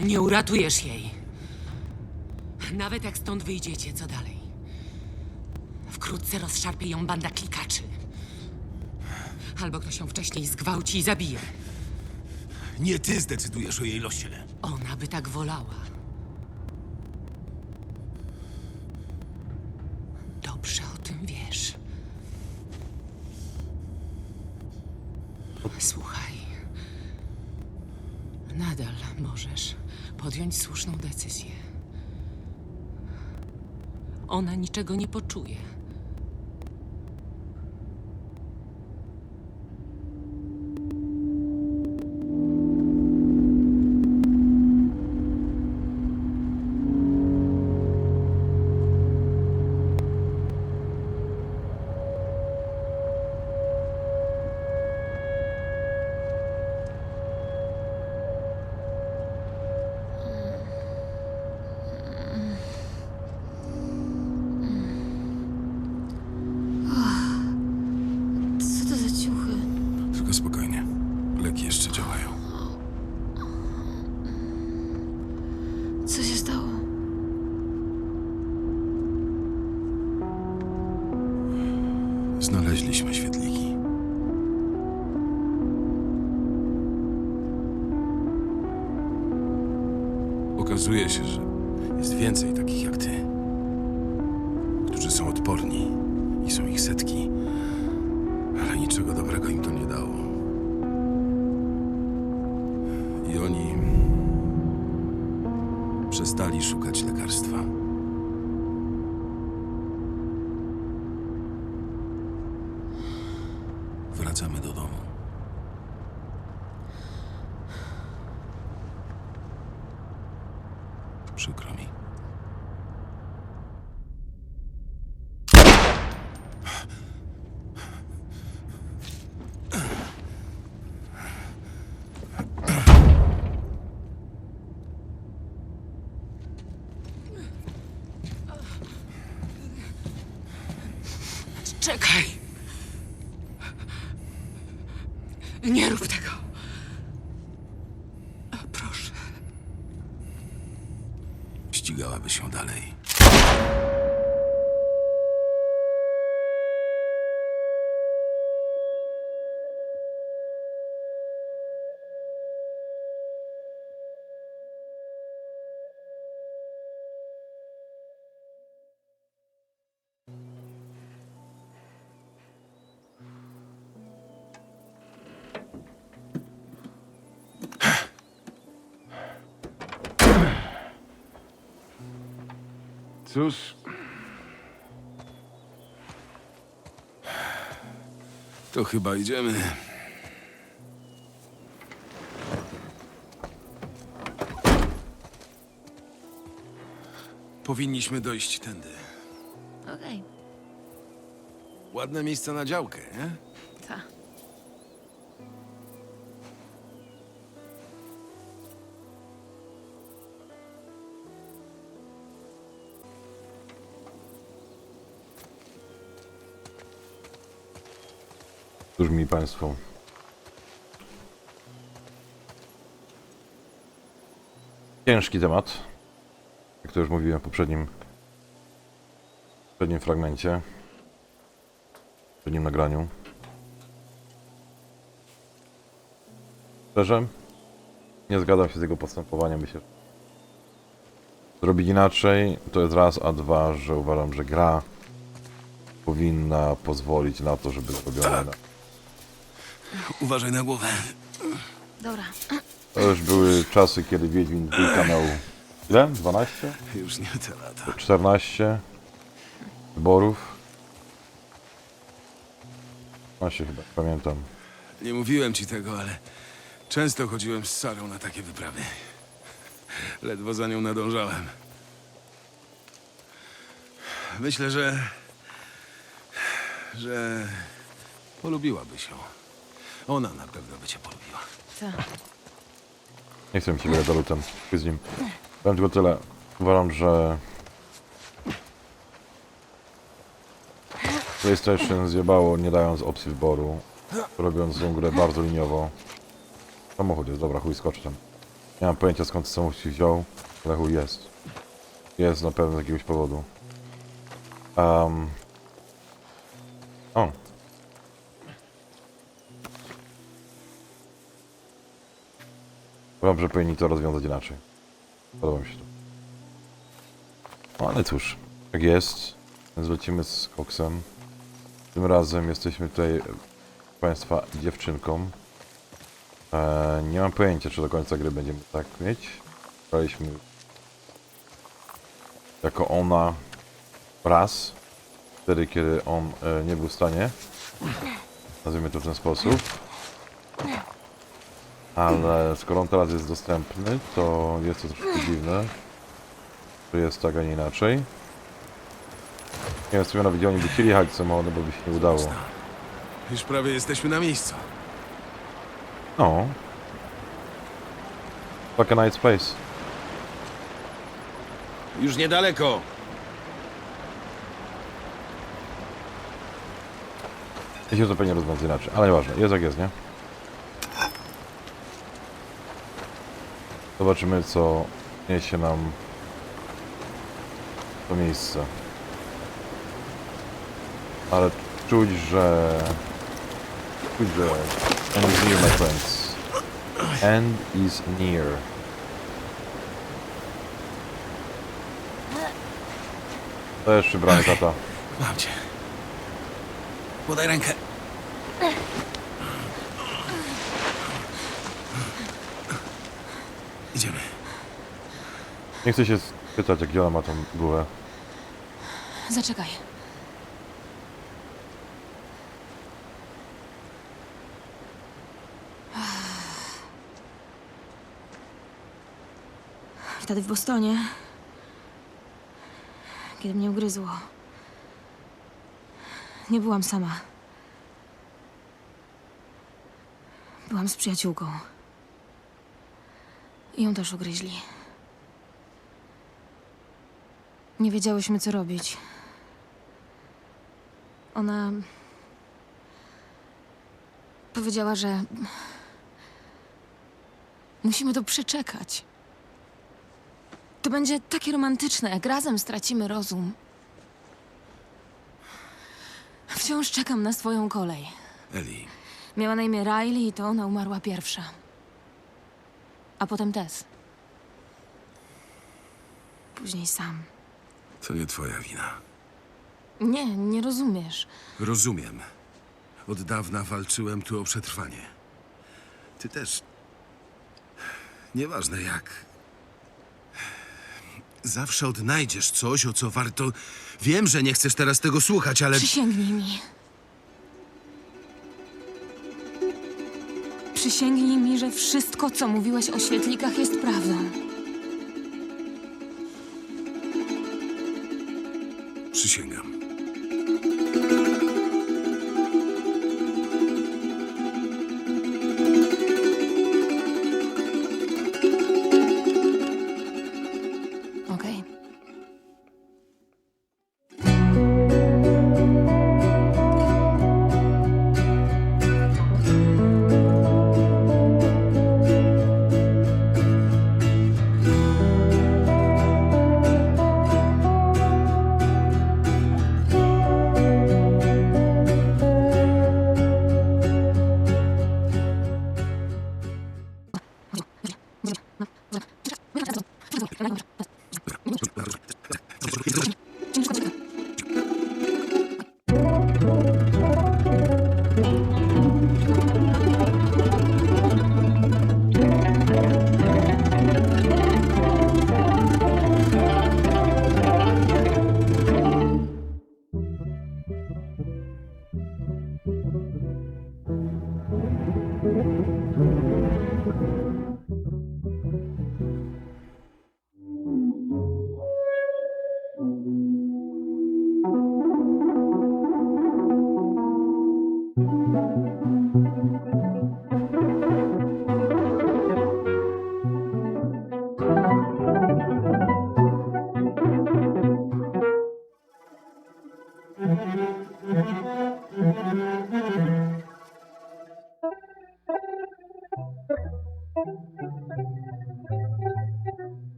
Nie uratujesz jej. Nawet jak stąd wyjdziecie, co dalej? Wkrótce rozszarpie ją banda klikaczy. Albo ktoś ją wcześniej zgwałci i zabije. Nie ty zdecydujesz o jej losie. Ona by tak wolała. Dobrze o tym wiesz. Słuchaj. Nadal możesz podjąć słuszną decyzję. Ona niczego nie poczuje. Co to za ciuchy? Tylko spokojnie. Leki jeszcze działają. Co się stało? Znaleźliśmy świetliki. Okazuje się, że jest więcej takich jak ty, którzy są odporni i są ich setki, ale niczego dobrego im to nie dało. I oni przestali szukać lekarstwa. Wracamy do domu. Przykro mi. Czekaj! Nie rób tego! Proszę. Ścigałaby się dalej. Cóż, To chyba idziemy. Powinniśmy dojść tędy. Okej. Ładne miejsce na działkę, nie? Ta. cóż mi państwo. Ciężki temat, jak to już mówiłem w poprzednim fragmencie, w poprzednim nagraniu. Szczerze, nie zgadzam się z jego postępowaniem. Myślę, że zrobić inaczej to jest raz, a dwa, że uważam, że gra powinna pozwolić na to, żeby zrobione. Uważaj na głowę. Dobra. To już były czasy, kiedy Wiedźmin dwójka miał ile? 12? Już nie te lata. 14 wyborów. 15 chyba, pamiętam. Nie mówiłem ci tego, ale często chodziłem z Sarą na takie wyprawy. Ledwo za nią nadążałem. Myślę, że polubiłabyś ją. Ona na pewno by cię polubiła. Ta. Nie chcę mi się grać za lutem z nim. Powiem tylko tyle. Uważam, że PlayStation zjebało, nie dając opcji wyboru, robiąc tą grę bardzo liniowo. Samochód jest, dobra, chuj, skoczy tam. Nie mam pojęcia skąd samochód się wziął, ale chuj jest. Jest na pewno z jakiegoś powodu. O. Dobrze, powinni to rozwiązać inaczej. Podoba mi się to. No ale cóż, tak jest. Więc lecimy z koksem. Tym razem jesteśmy tutaj, Państwa, dziewczynką. Nie mam pojęcia, czy do końca gry będziemy tak mieć. Graliśmy jako ona raz. Wtedy, kiedy on nie był w stanie. Nazwijmy to w ten sposób. Ale skoro on teraz jest dostępny, to jest to troszkę dziwne. Że jest tak, a nie inaczej. Nie wiem, co mianowicie oni by chcieli jechać samochodem, bo by się nie udało. Już prawie jesteśmy na miejscu. No. Fucking night space. Już niedaleko. Ja się to pewnie rozwiąże inaczej, ale nieważne. Jest jak jest, nie? Zobaczymy, co niesie nam to miejsce. Ale czuć, że... End is near, my friends. End is near. To jeszcze bramy tata. Mam cię. Podaj rękę. Idziemy. Nie chcę się spytać, jak ona ma tą głowę. Zaczekaj. Wtedy w Bostonie, kiedy mnie ugryzło, nie byłam sama. Byłam z przyjaciółką. I ją też ugryźli. Nie wiedziałyśmy, co robić. Ona powiedziała, że musimy to przeczekać. To będzie takie romantyczne, jak razem stracimy rozum. Wciąż czekam na swoją kolej. Eli, Miała na imię Riley i to ona umarła pierwsza. A potem Tess. Później sam. to nie twoja wina. Nie, nie rozumiesz. Rozumiem. Od dawna walczyłem tu o przetrwanie. Ty też. Nieważne jak. Zawsze odnajdziesz coś, o co warto... Wiem, że nie chcesz teraz tego słuchać, ale... Przysięgnij mi. Przysięgnij mi, że wszystko, co mówiłeś o świetlikach, jest prawdą. Przysięgam. Okej.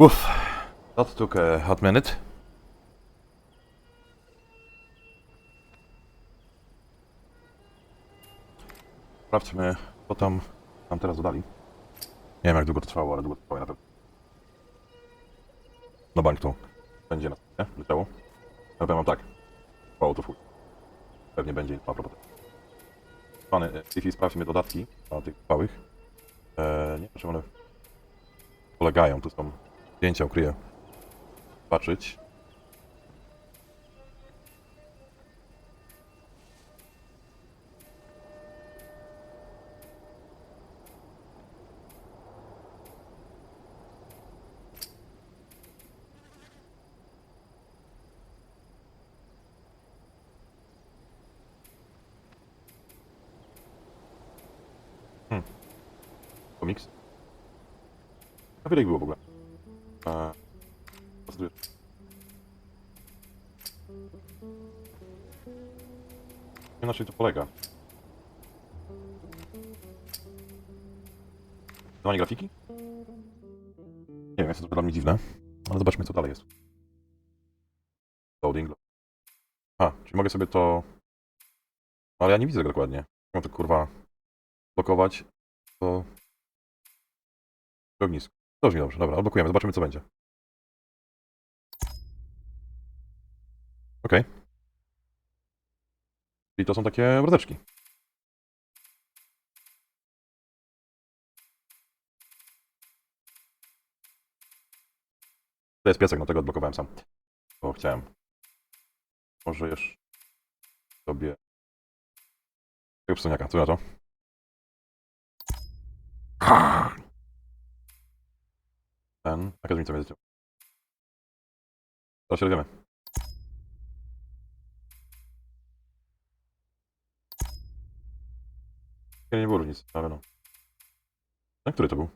Uff, that took a hot minute. Sprawdźmy, co tam nam teraz dodali. Nie wiem, jak długo to trwało, ale długo to trwało na pewno. No bank to będzie na nie? Leciało. Ja powiem wam tak. Trwało to full. Pewnie będzie a propos tego. Pany, sprawdźmy dodatki na tych małych. Nie wiem, czy one polegają. Tu są zdjęcia, ukryję. Zobaczyć. Komiks. A wiele ich było w ogóle. Nie na czym to polega. Dawanie grafiki? Nie wiem, jest to dla mnie dziwne. Ale zobaczmy, co dalej jest. Loading. A, czyli mogę sobie to... Ale ja nie widzę tego dokładnie. Mam to kurwa blokować. To... ognisko. To brzmi dobrze. Dobra, odblokujemy. Zobaczymy, co będzie. Okej. Czyli to są takie mordeczki. To jest piesek, no tego odblokowałem sam. Bo chciałem. Może jeszcze sobie... tego przystojniaka. Co na to? Ten... jaka różnica między tym? Teraz się dowiemy. Nie było różnicy, ale no. Ten, który to był?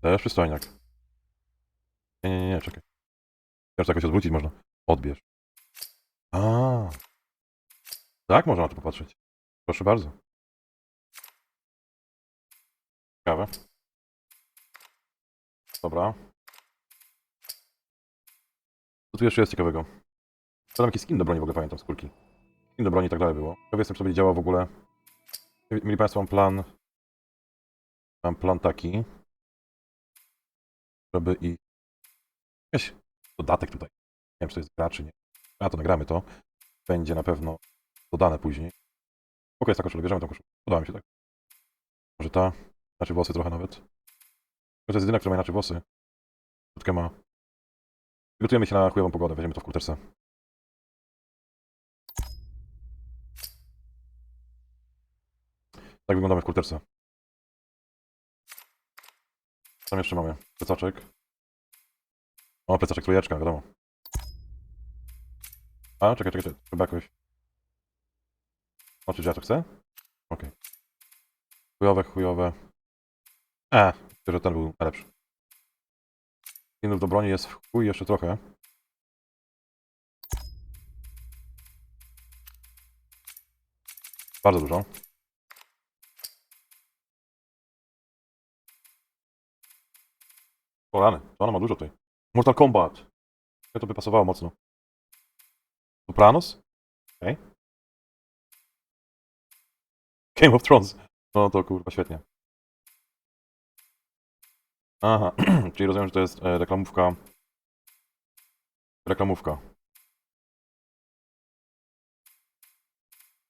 Też przystojniak. Nie, czekaj. Teraz jakoś odwrócić można. Odbierz. A, tak można na to popatrzeć. Proszę bardzo. Ciekawe. Dobra. Co tu jeszcze jest ciekawego? Tam jakiś skin do broni w ogóle pamiętam, skórki. Skin do broni i tak dalej było. Ciekawy jestem, czy to będzie działał w ogóle. Mieli Państwo, mam plan... Mam plan taki, żeby i... jakiś dodatek tutaj. Nie wiem, czy to jest gra, czy nie. A to nagramy to. Będzie na pewno dodane później. Spoko jest ta koszula, bierzemy tą koszulę. Podoba mi się tak. Może ta. Inaczej włosy trochę nawet. To jest jedyna, która ma inaczej włosy. Krótkę ma. Przygotujemy się na chujową pogodę, weźmiemy to w kurterce. Tak wyglądamy w kurterce. Co tam jeszcze mamy? Plecaczek. O, plecaczek trójeczka, wiadomo. A, czekaj. Chyba jakoś... O, czy ja to chcę? Okej. Chujowe. Że ten był najlepszy. Skinów do broni jest w chuj jeszcze trochę. Bardzo dużo. O rany, to ona ma dużo tutaj. Mortal Kombat. To by pasowało mocno. Sopranos? Okej. Game of Thrones. No to kurwa świetnie. Aha, czyli rozumiem, że to jest reklamówka.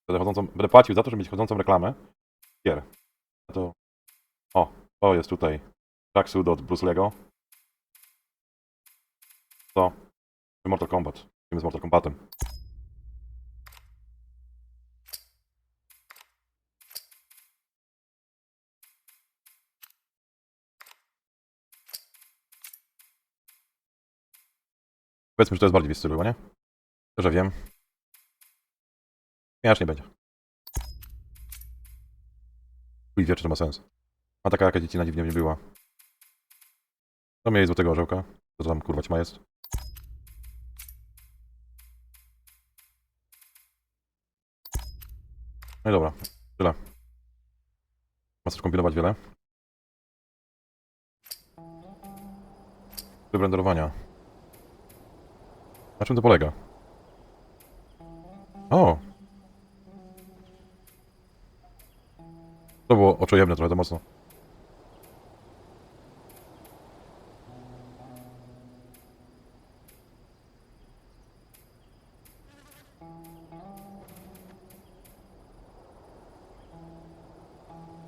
Będę płacił za to, żeby mieć chodzącą reklamę gier. To... O, jest tutaj tracksuit od Bruce Lego. Co? Mortal Kombat. Idziemy z Mortal Kombatem. Powiedzmy, że to jest bardziej w stylu, nie? To, że wiem. Aż nie będzie. Chuj wie, czy to ma sens. A taka jakaś dziecina dziwnie nie była. To mieli złotego orzełka. Co to tam kurwa ćma jest? No i dobra. Tyle. Ma coś kombinować wiele. Tryb renderowania. Na czym to polega? O! To było oczojebne trochę, to mocno.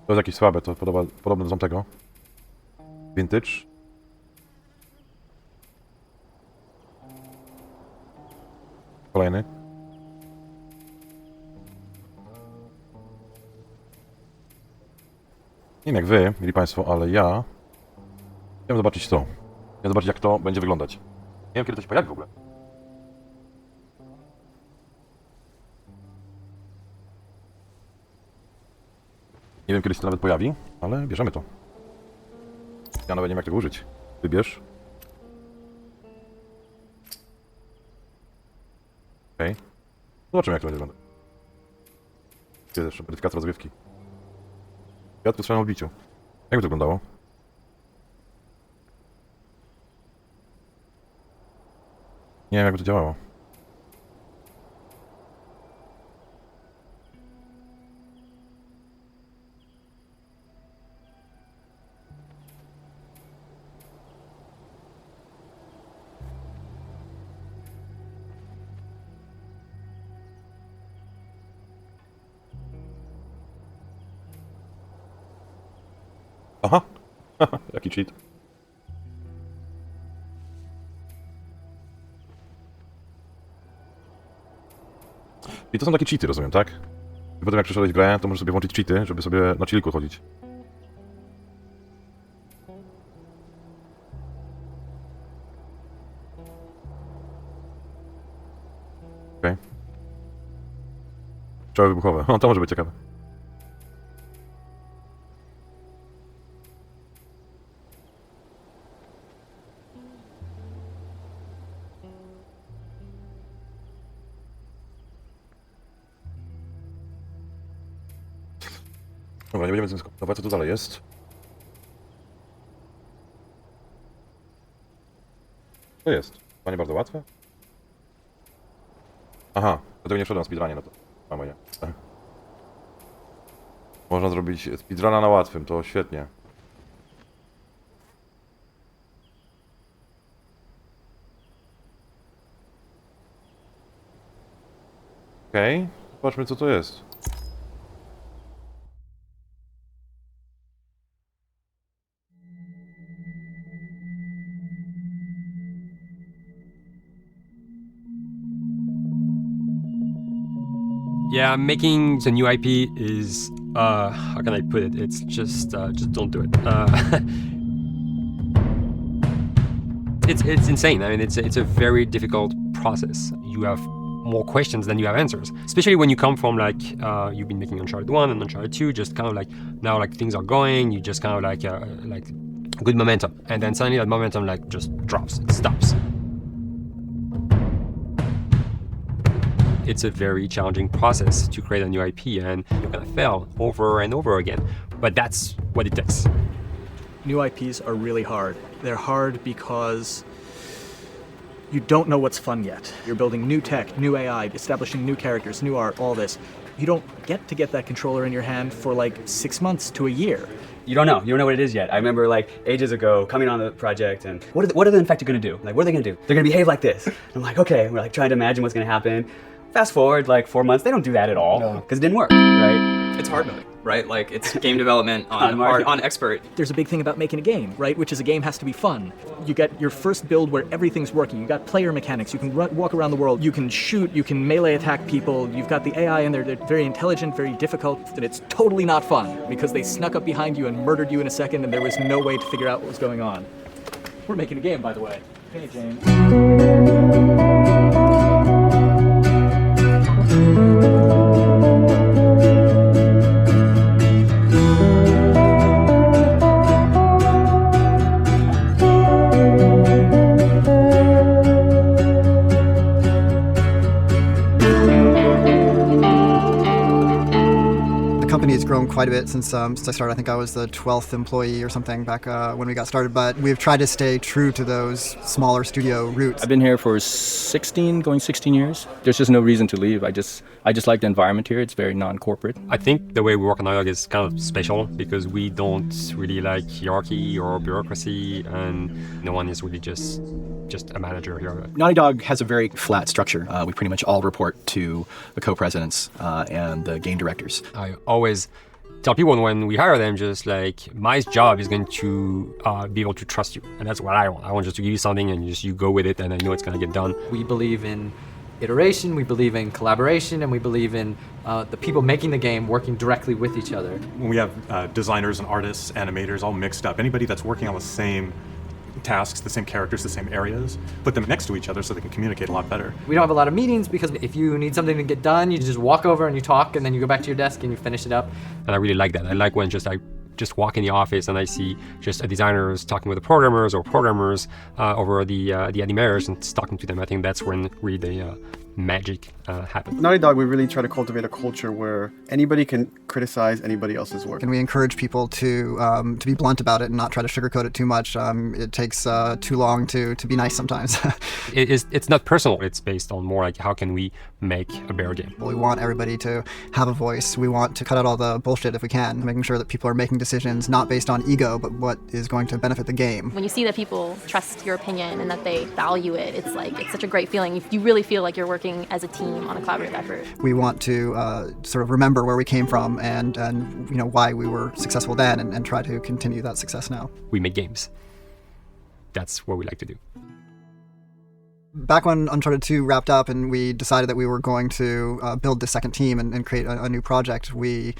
To jest jakieś słabe, to podobne do tamtego. Vintage. Kolejny. Nie wiem jak wy, mieli państwo, ale ja chciałem zobaczyć to. Chciałem zobaczyć jak to będzie wyglądać. Nie wiem kiedy to się pojawi w ogóle. Nie wiem kiedy się to nawet pojawi, ale bierzemy to. Ja nawet nie wiem jak tego użyć. Wybierz. Okej. Zobaczymy jak to będzie wyglądać. Tu jest jeszcze modyfikacja rozgrywki. Ja tu strzelam w biciu. Jak by to wyglądało? Nie wiem jakby to działało. Aha! Jaki cheat. I to są takie cheaty, rozumiem, tak? I potem jak przeszedłeś grę, to możesz sobie włączyć cheaty, żeby sobie na chillku chodzić. Okej. Strzały wybuchowe. O, to może być ciekawe. Dobra, nie będziemy tym dyskutować, co tu dalej jest. To jest. To nie bardzo łatwe. Aha, dlatego nie wszedłem na speedrunie, no to mamy nie. Można zrobić speedruna na łatwym, to świetnie. Okej, zobaczmy co to jest. Yeah, making the new IP is how can I put it? It's just don't do it. It's insane. I mean, it's a very difficult process. You have more questions than you have answers. Especially when you come from like you've been making Uncharted 1 and Uncharted 2, just kind of like now like things are going, you just kind of like good momentum, and then suddenly that momentum like just drops, it stops. It's a very challenging process to create a new IP, and you're gonna fail over and over again. But that's what it takes. New IPs are really hard. They're hard because you don't know what's fun yet. You're building new tech, new AI, establishing new characters, new art, all this. You don't get that controller in your hand for like 6 months to a year. You don't know what it is yet. I remember like ages ago coming on the project and what are they in fact gonna do? Like what are they gonna do? They're gonna behave like this. And I'm like, okay, we're like trying to imagine what's gonna happen. Fast forward like 4 months, they don't do that at all because it didn't work, right? It's hard mode, right? Like it's game development on expert. There's a big thing about making a game, right? Which is a game has to be fun. You get your first build where everything's working. You got player mechanics. You can walk around the world. You can shoot. You can melee attack people. You've got the AI and they're very intelligent, very difficult. And it's totally not fun because they snuck up behind you and murdered you in a second and there was no way to figure out what was going on. We're making a game, by the way. Hey, James. company has grown quite a bit since I started. I think I was the 12th employee or something back when we got started, but we've tried to stay true to those smaller studio roots. I've been here for going 16 years. There's just no reason to leave. I just like the environment here. It's very non-corporate. I think the way we work on NOWEJ is kind of special because we don't really like hierarchy or bureaucracy, and no one is really just a manager here. Naughty Dog has a very flat structure. We pretty much all report to the co-presidents and the game directors. I always tell people when we hire them, just like, my job is going to be able to trust you, and that's what I want. I want just to give you something and you go with it, and I know it's going to get done. We believe in iteration, we believe in collaboration, and we believe in the people making the game working directly with each other. When we have designers and artists, animators all mixed up, anybody that's working on the same tasks, the same characters, the same areas, put them next to each other so they can communicate a lot better. We don't have a lot of meetings because if you need something to get done, you just walk over and you talk, and then you go back to your desk and you finish it up. And I really like that. I like when I just walk in the office and I see just designers talking with the programmers over the animators and talking to them. I think that's when really the magic happens. Naughty Dog, we really try to cultivate a culture where anybody can criticize anybody else's work. And we encourage people to be blunt about it and not try to sugarcoat it too much. It takes too long to be nice sometimes. It's not personal. It's based on more like how can we make a better game. We want everybody to have a voice. We want to cut out all the bullshit if we can, making sure that people are making decisions not based on ego, but what is going to benefit the game. When you see that people trust your opinion and that they value it, it's such a great feeling. If you really feel like you're working as a team on a collaborative effort. We want to sort of remember where we came from and why we were successful then and try to continue that success now. We make games. That's what we like to do. Back when Uncharted 2 wrapped up and we decided that we were going to build the second team and create a new project, we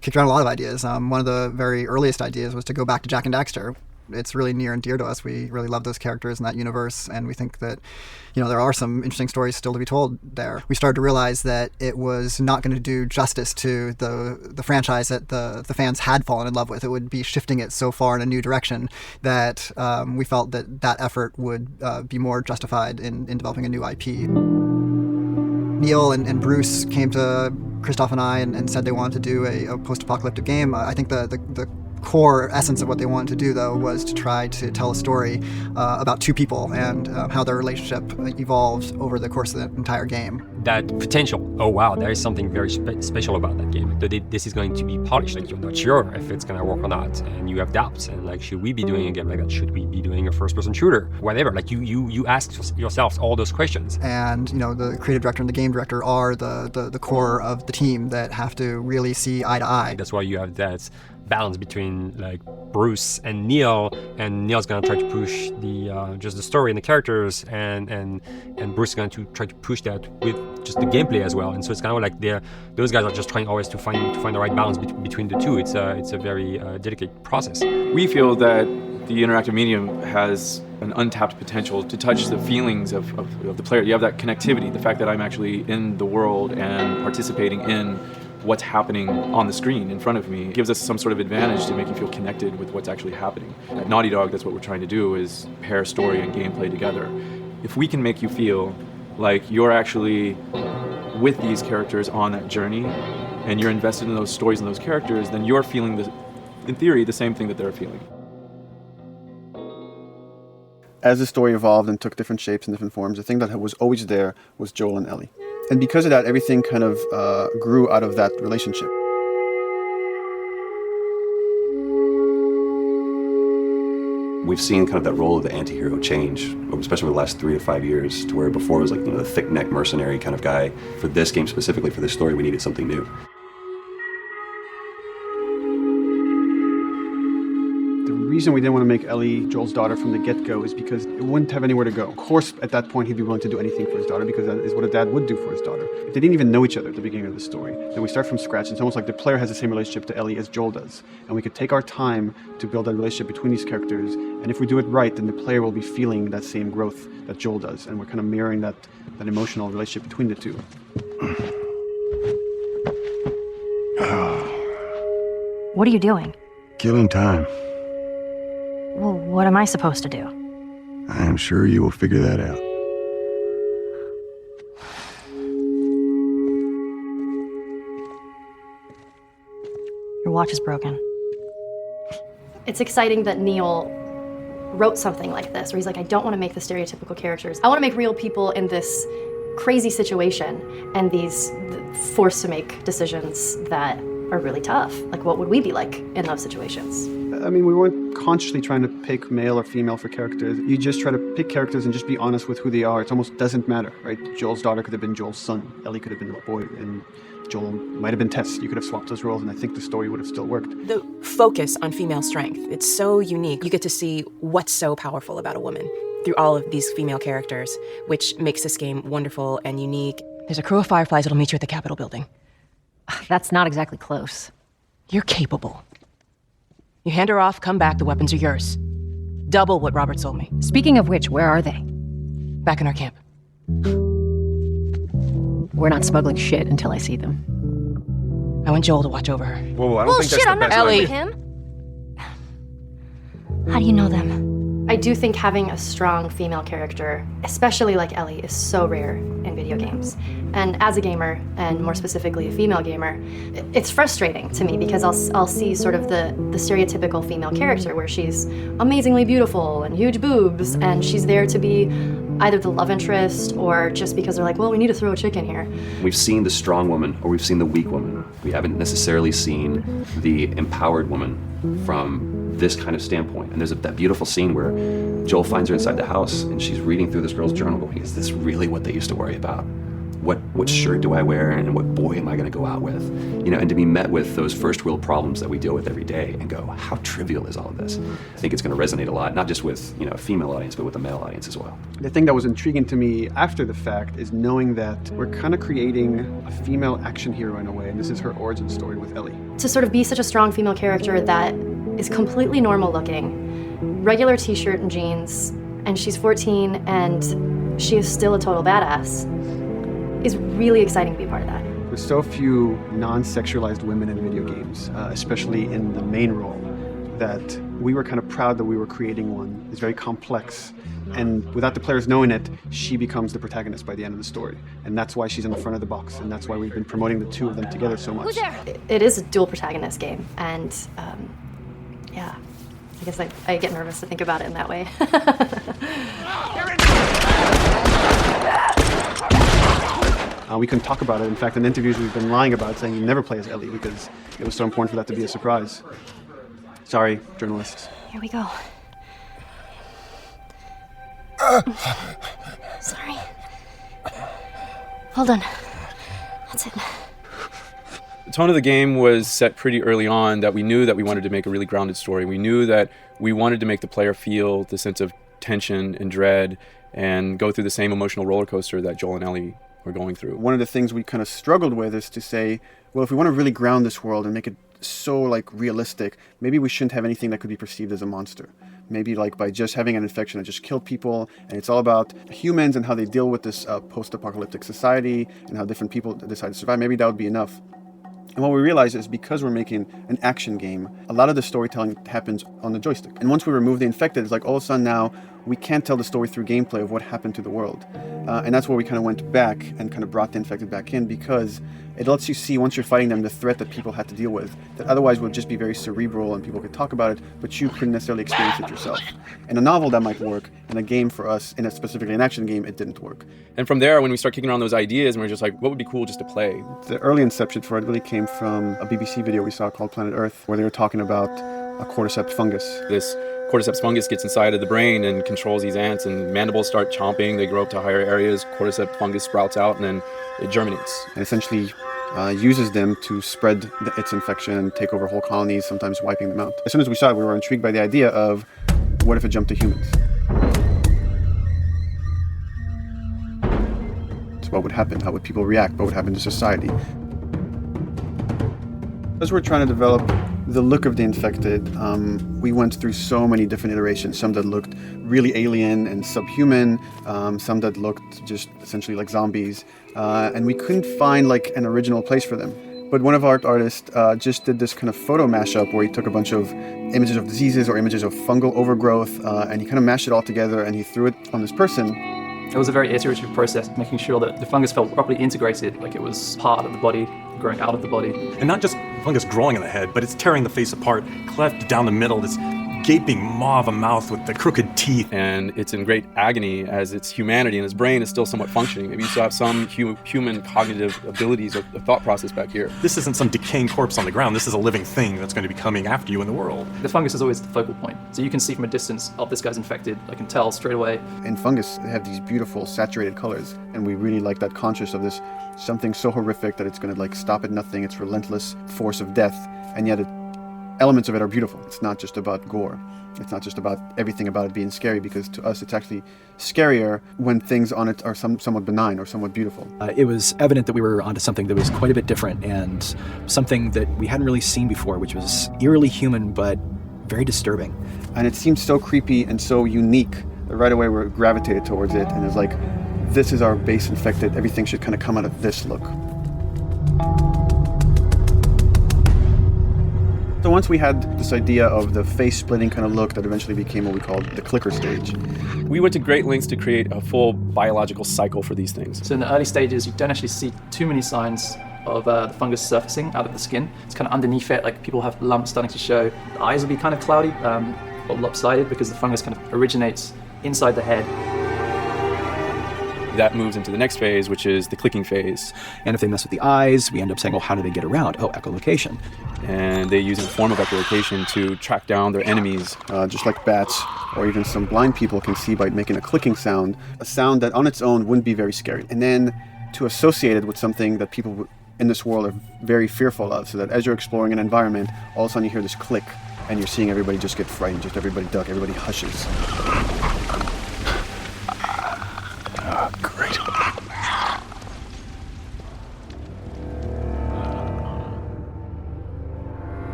kicked around a lot of ideas. One of the very earliest ideas was to go back to Jak and Daxter. It's really near and dear to us. We really love those characters in that universe, and we think that, there are some interesting stories still to be told there. We started to realize that it was not going to do justice to the franchise that the fans had fallen in love with. It would be shifting it so far in a new direction that we felt that effort would be more justified in developing a new IP. Neil and Bruce came to Christoph and I and said they wanted to do a post-apocalyptic game. I think the core essence of what they wanted to do, though, was to try to tell a story about two people and how their relationship evolved over the course of the entire game. That potential, oh wow, there is something very special about that game. This is going to be polished, like you're not sure if it's going to work or not, and you have doubts, and like, should we be doing a game like that? Should we be doing a first-person shooter? Whatever, like you ask yourselves all those questions. And, the creative director and the game director are the core of the team that have to really see eye to eye. That's why you have that balance between like Bruce and Neil's gonna try to push the just the story and the characters, and Bruce is going to try to push that with just the gameplay as well. And so it's kind of like those guys are just trying always to find the right balance between the two. It's a very dedicated process. We feel that the interactive medium has an untapped potential to touch the feelings of the player. You have that connectivity, the fact that I'm actually in the world and participating in what's happening on the screen in front of me gives us some sort of advantage to make you feel connected with what's actually happening. At Naughty Dog, that's what we're trying to do, is pair story and gameplay together. If we can make you feel like you're actually with these characters on that journey and you're invested in those stories and those characters, then you're feeling, in theory, the same thing that they're feeling. As the story evolved and took different shapes and different forms, the thing that was always there was Joel and Ellie. And because of that, everything kind of grew out of that relationship. We've seen kind of that role of the anti-hero change, especially over the last 3 to 5 years, to where before it was like, the thick-neck mercenary kind of guy. For this game specifically, for this story, we needed something new. The reason we didn't want to make Ellie Joel's daughter from the get-go is because it wouldn't have anywhere to go. Of course, at that point, he'd be willing to do anything for his daughter because that is what a dad would do for his daughter. They didn't even know each other at the beginning of the story. Then we start from scratch. It's almost like the player has the same relationship to Ellie as Joel does. And we could take our time to build that relationship between these characters. And if we do it right, then the player will be feeling that same growth that Joel does. And we're kind of mirroring that emotional relationship between the two. What are you doing? Killing time. Well, what am I supposed to do? I am sure you will figure that out. watch is broken. It's exciting that Neil wrote something like this, where he's like, I don't want to make the stereotypical characters. I want to make real people in this crazy situation and these forced to make decisions that are really tough. Like, what would we be like in those situations? I mean, we weren't consciously trying to pick male or female for characters. You just try to pick characters and just be honest with who they are. It almost doesn't matter, right? Joel's daughter could have been Joel's son. Ellie could have been a boy, and Joel might have been Tess. You could have swapped those roles, and I think the story would have still worked. The focus on female strength, it's so unique. You get to see what's so powerful about a woman through all of these female characters, which makes this game wonderful and unique. There's a crew of Fireflies that'll meet you at the Capitol building. That's not exactly close. You're capable. You hand her off, come back, the weapons are yours. Double what Robert sold me. Speaking of which, where are they? Back in our camp. We're not smuggling shit until I see them. I want Joel to watch over her. Whoa, I don't think that's the I'm not best Ellie. idea. Him. How do you know them? I do think having a strong female character, especially like Ellie, is so rare in video games. And as a gamer, and more specifically a female gamer, it's frustrating to me because I'll see sort of the stereotypical female character where she's amazingly beautiful and huge boobs, and she's there to be either the love interest or just because they're like, well, we need to throw a chick in here. We've seen the strong woman or we've seen the weak woman. We haven't necessarily seen the empowered woman from this kind of standpoint. And there's that beautiful scene where Joel finds her inside the house and she's reading through this girl's journal going, is this really what they used to worry about? What shirt do I wear and what boy am I gonna go out with? You know, and to be met with those first world problems that we deal with every day and go, how trivial is all of this? I think it's gonna resonate a lot, not just with, you know, a female audience, but with the male audience as well. The thing that was intriguing to me after the fact is knowing that we're kind of creating a female action hero in a way, and this is her origin story with Ellie. To sort of be such a strong female character that is completely normal looking, regular t-shirt and jeans, and she's 14 and she is still a total badass, is really exciting to be a part of that. There's so few non-sexualized women in video games, especially in the main role, that we were kind of proud that we were creating one. It's very complex, and without the players knowing it, she becomes the protagonist by the end of the story. And that's why she's in the front of the box, and that's why we've been promoting the two of them together so much. It is a dual protagonist game, and yeah, I guess I get nervous to think about it in that way. We couldn't talk about it. In fact, in interviews we've been lying about it, saying you never play as Ellie because it was so important for that to be a surprise. Sorry, journalists. Here we go. Sorry. Hold on. That's it. The tone of the game was set pretty early on that we knew that we wanted to make a really grounded story. We knew that we wanted to make the player feel the sense of tension and dread and go through the same emotional roller coaster that Joel and Ellie were going through. One of the things we kind of struggled with is to say, well, if we want to really ground this world and make it so like realistic, maybe we shouldn't have anything that could be perceived as a monster. Maybe like by just having an infection that just killed people, and it's all about humans and how they deal with this post-apocalyptic society and how different people decide to survive. Maybe that would be enough. And what we realized is because we're making an action game, a lot of the storytelling happens on the joystick. And once we remove the infected, it's like all of a sudden now we can't tell the story through gameplay of what happened to the world. And that's where we kind of went back and kind of brought the infected back in, because it lets you see, once you're fighting them, the threat that people had to deal with that otherwise would just be very cerebral and people could talk about it, but you couldn't necessarily experience it yourself. In a novel, that might work. In a game for us, in a specifically an action game, it didn't work. And from there, when we start kicking around those ideas, and we're just like, what would be cool just to play? The early inception for it really came from a BBC video we saw called Planet Earth, where they were talking about a cordyceps fungus. This cordyceps fungus gets inside of the brain and controls these ants, and mandibles start chomping, they grow up to higher areas, cordyceps fungus sprouts out, and then it germinates. And essentially uses them to spread its infection and take over whole colonies, sometimes wiping them out. As soon as we saw it, we were intrigued by the idea of, what if it jumped to humans? So what would happen? How would people react? What would happen to society? As we're trying to develop the look of the infected, we went through so many different iterations, some that looked really alien and subhuman, some that looked just essentially like zombies, and we couldn't find like an original place for them. But one of our artists just did this kind of photo mashup where he took a bunch of images of diseases or images of fungal overgrowth, and he kind of mashed it all together and he threw it on this person. It was a very iterative process, making sure that the fungus felt properly integrated, like it was part of the body, growing out of the body. And not just fungus growing on the head, but it's tearing the face apart, cleft down the middle, this gaping maw of a mouth with the crooked teeth. And it's in great agony as its humanity and its brain is still somewhat functioning. Maybe you still have some human cognitive abilities of the thought process back here. This isn't some decaying corpse on the ground. This is a living thing that's going to be coming after you in the world. The fungus is always the focal point. So you can see from a distance, oh, this guy's infected. I can tell straight away. In fungus, they have these beautiful saturated colors, and we really like that conscious of this something so horrific that it's going to like stop at nothing. It's relentless force of death, and yet elements of it are beautiful. It's not just about gore. It's not just about everything about it being scary, because to us it's actually scarier when things on it are somewhat benign or somewhat beautiful. It was evident that we were onto something that was quite a bit different and something that we hadn't really seen before, which was eerily human but very disturbing. And it seemed so creepy and so unique that right away we gravitated towards it, and it's like, this is our base infected. Everything should kind of come out of this look. So once we had this idea of the face-splitting kind of look that eventually became what we called the clicker stage. We went to great lengths to create a full biological cycle for these things. So in the early stages, you don't actually see too many signs of the fungus surfacing out of the skin. It's kind of underneath it, like people have lumps starting to show. The eyes will be kind of cloudy or lopsided because the fungus kind of originates inside the head. That moves into the next phase, which is the clicking phase. And if they mess with the eyes, we end up saying, well, how do they get around? Oh, echolocation. And they use a form of echolocation to track down their enemies. Just like bats, or even some blind people can see by making a clicking sound, a sound that on its own wouldn't be very scary. And then to associate it with something that people in this world are very fearful of, so that as you're exploring an environment, all of a sudden you hear this click, and you're seeing everybody just get frightened, just everybody duck, everybody hushes. Great.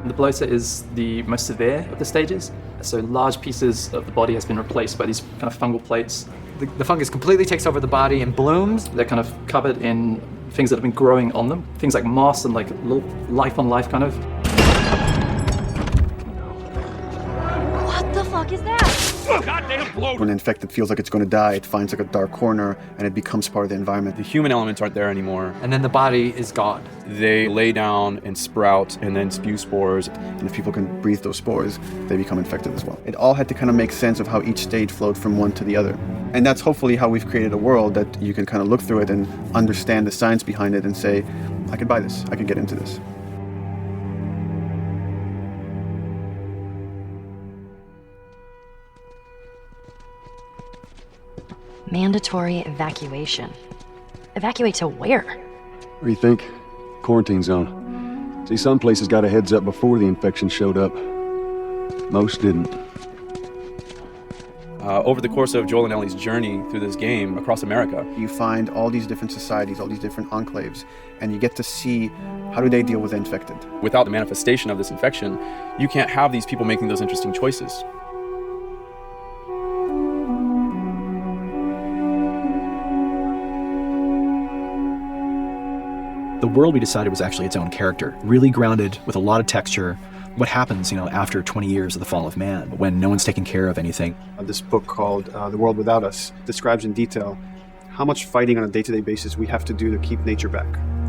The bloater is the most severe of the stages. So large pieces of the body has been replaced by these kind of fungal plates. The fungus completely takes over the body and blooms. They're kind of covered in things that have been growing on them. Things like moss and like little life on life kind of. What the fuck is that? When an infected feels like it's going to die, it finds like a dark corner and it becomes part of the environment. The human elements aren't there anymore. And then the body is gone. They lay down and sprout and then spew spores. And if people can breathe those spores, they become infected as well. It all had to kind of make sense of how each stage flowed from one to the other. And that's hopefully how we've created a world that you can kind of look through it and understand the science behind it and say, I could buy this, I could get into this. Mandatory evacuation. Evacuate to where? What do you think? Quarantine zone. See, some places got a heads up before the infection showed up. Most didn't. Over the course of Joel and Ellie's journey through this game across America, you find all these different societies, all these different enclaves, and you get to see how do they deal with the infected. Without the manifestation of this infection, you can't have these people making those interesting choices. The world we decided was actually its own character, really grounded with a lot of texture. What happens, after 20 years of the fall of man, when no one's taking care of anything? This book called The World Without Us describes in detail how much fighting on a day-to-day basis we have to do to keep nature back.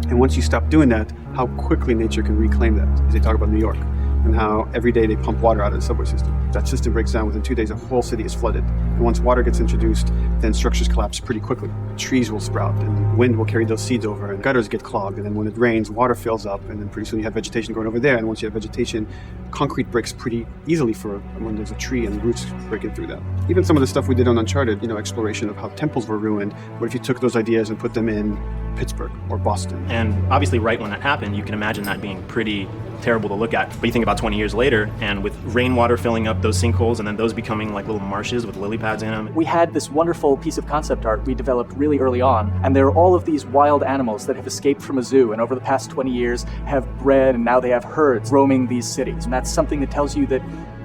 And once you stop doing that, how quickly nature can reclaim that. As they talk about New York, and how every day they pump water out of the subway system. That system breaks down within 2 days, a whole city is flooded. And once water gets introduced, then structures collapse pretty quickly. Trees will sprout, and wind will carry those seeds over, and gutters get clogged, and then when it rains, water fills up, and then pretty soon you have vegetation growing over there, and once you have vegetation, concrete breaks pretty easily for when there's a tree and roots breaking through that. Even some of the stuff we did on Uncharted, exploration of how temples were ruined, what if you took those ideas and put them in Pittsburgh or Boston? And obviously right when that happened, you can imagine that being pretty terrible to look at. But you think about 20 years later, and with rainwater filling up those sinkholes and then those becoming like little marshes with lily pads in them. We had this wonderful piece of concept art we developed really early on, and there are all of these wild animals that have escaped from a zoo and over the past 20 years have bred, and now they have herds roaming these cities. And that's something that tells you that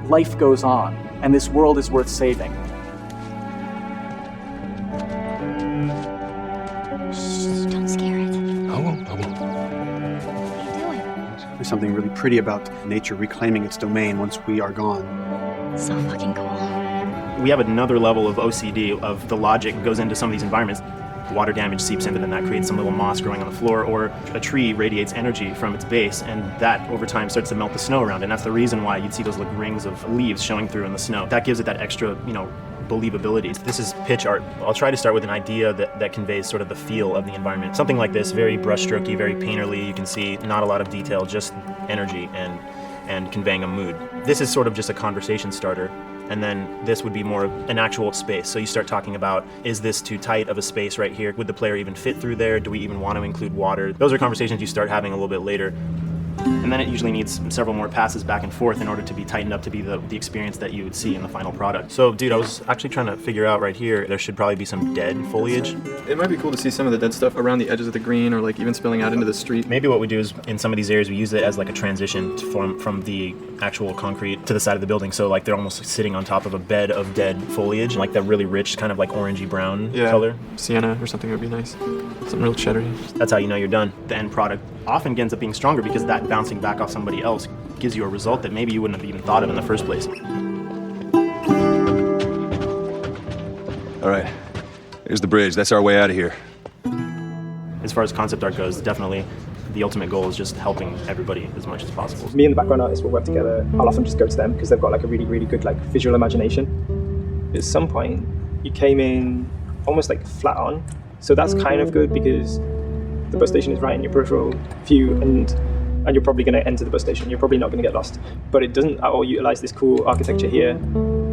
life goes on, and this world is worth saving. Don't scare it. I won't. There's something really pretty about nature reclaiming its domain once we are gone. So fucking cool. We have another level of OCD of the logic goes into some of these environments. water damage seeps into them, that creates some little moss growing on the floor, or a tree radiates energy from its base, and that over time starts to melt the snow around, and that's the reason why you'd see those like rings of leaves showing through in the snow. That gives it that extra, believability. This is pitch art. I'll try to start with an idea that conveys sort of the feel of the environment. Something like this, very brushstrokey, very painterly. You can see not a lot of detail, just energy and conveying a mood. This is sort of just a conversation starter. And then this would be more of an actual space. So you start talking about, is this too tight of a space right here? Would the player even fit through there? Do we even want to include water? Those are conversations you start having a little bit later. And then it usually needs several more passes back and forth in order to be tightened up to be the experience that you would see in the final product. So, dude, I was actually trying to figure out right here, there should probably be some dead foliage. It might be cool to see some of the dead stuff around the edges of the green, or like even spilling out into the street. Maybe what we do is, in some of these areas, we use it as like a transition from the actual concrete to the side of the building. So like they're almost sitting on top of a bed of dead foliage, like that really rich kind of like orangey brown color. Sienna or something would be nice. Some real cheddary. That's how you know you're done. The end product often ends up being stronger because that bouncing back off somebody else gives you a result that maybe you wouldn't have even thought of in the first place. All right, here's the bridge. That's our way out of here. As far as concept art goes, definitely the ultimate goal is just helping everybody as much as possible. Me and the background artist will work together. I'll often just go to them because they've got like a really, really good like visual imagination. At some point, you came in almost like flat on. So that's kind of good because the bus station is right in your peripheral view, and you're probably going to enter the bus station. You're probably not going to get lost. But it doesn't at all utilize this cool architecture here,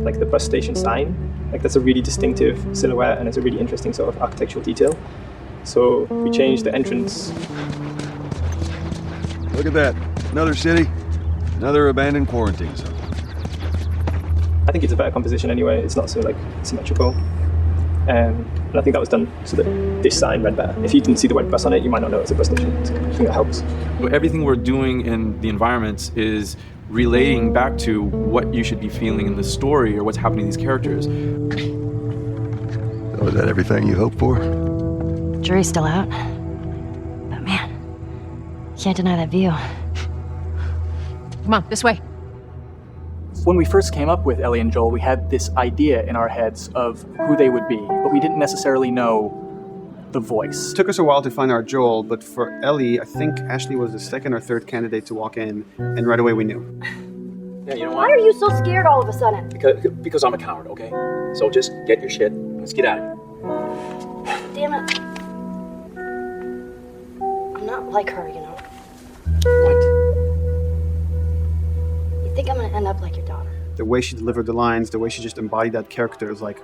like the bus station sign. Like that's a really distinctive silhouette, and it's a really interesting sort of architectural detail. So we changed the entrance. Look at that. Another city, another abandoned quarantine zone. I think it's a better composition anyway. It's not so like symmetrical. And I think that was done so that this sign read better. If you didn't see the word bus on it, you might not know it's a bus station. So I think that helps. Everything we're doing in the environments is relating back to what you should be feeling in the story or what's happening to these characters. So is that everything you hoped for? Jury's still out. But man, can't deny that view. Come on, this way. When we first came up with Ellie and Joel, we had this idea in our heads of who they would be, but we didn't necessarily know the voice. It took us a while to find our Joel, but for Ellie, I think Ashley was the second or third candidate to walk in, and right away we knew. Yeah, you know Why what? are you so scared all of a sudden? Because I'm a coward, okay? So just get your shit. Let's get out of here. Damn it. I'm not like her, you know. What? You think I'm gonna end up like your daughter? The way she delivered the lines, the way she just embodied that character is like,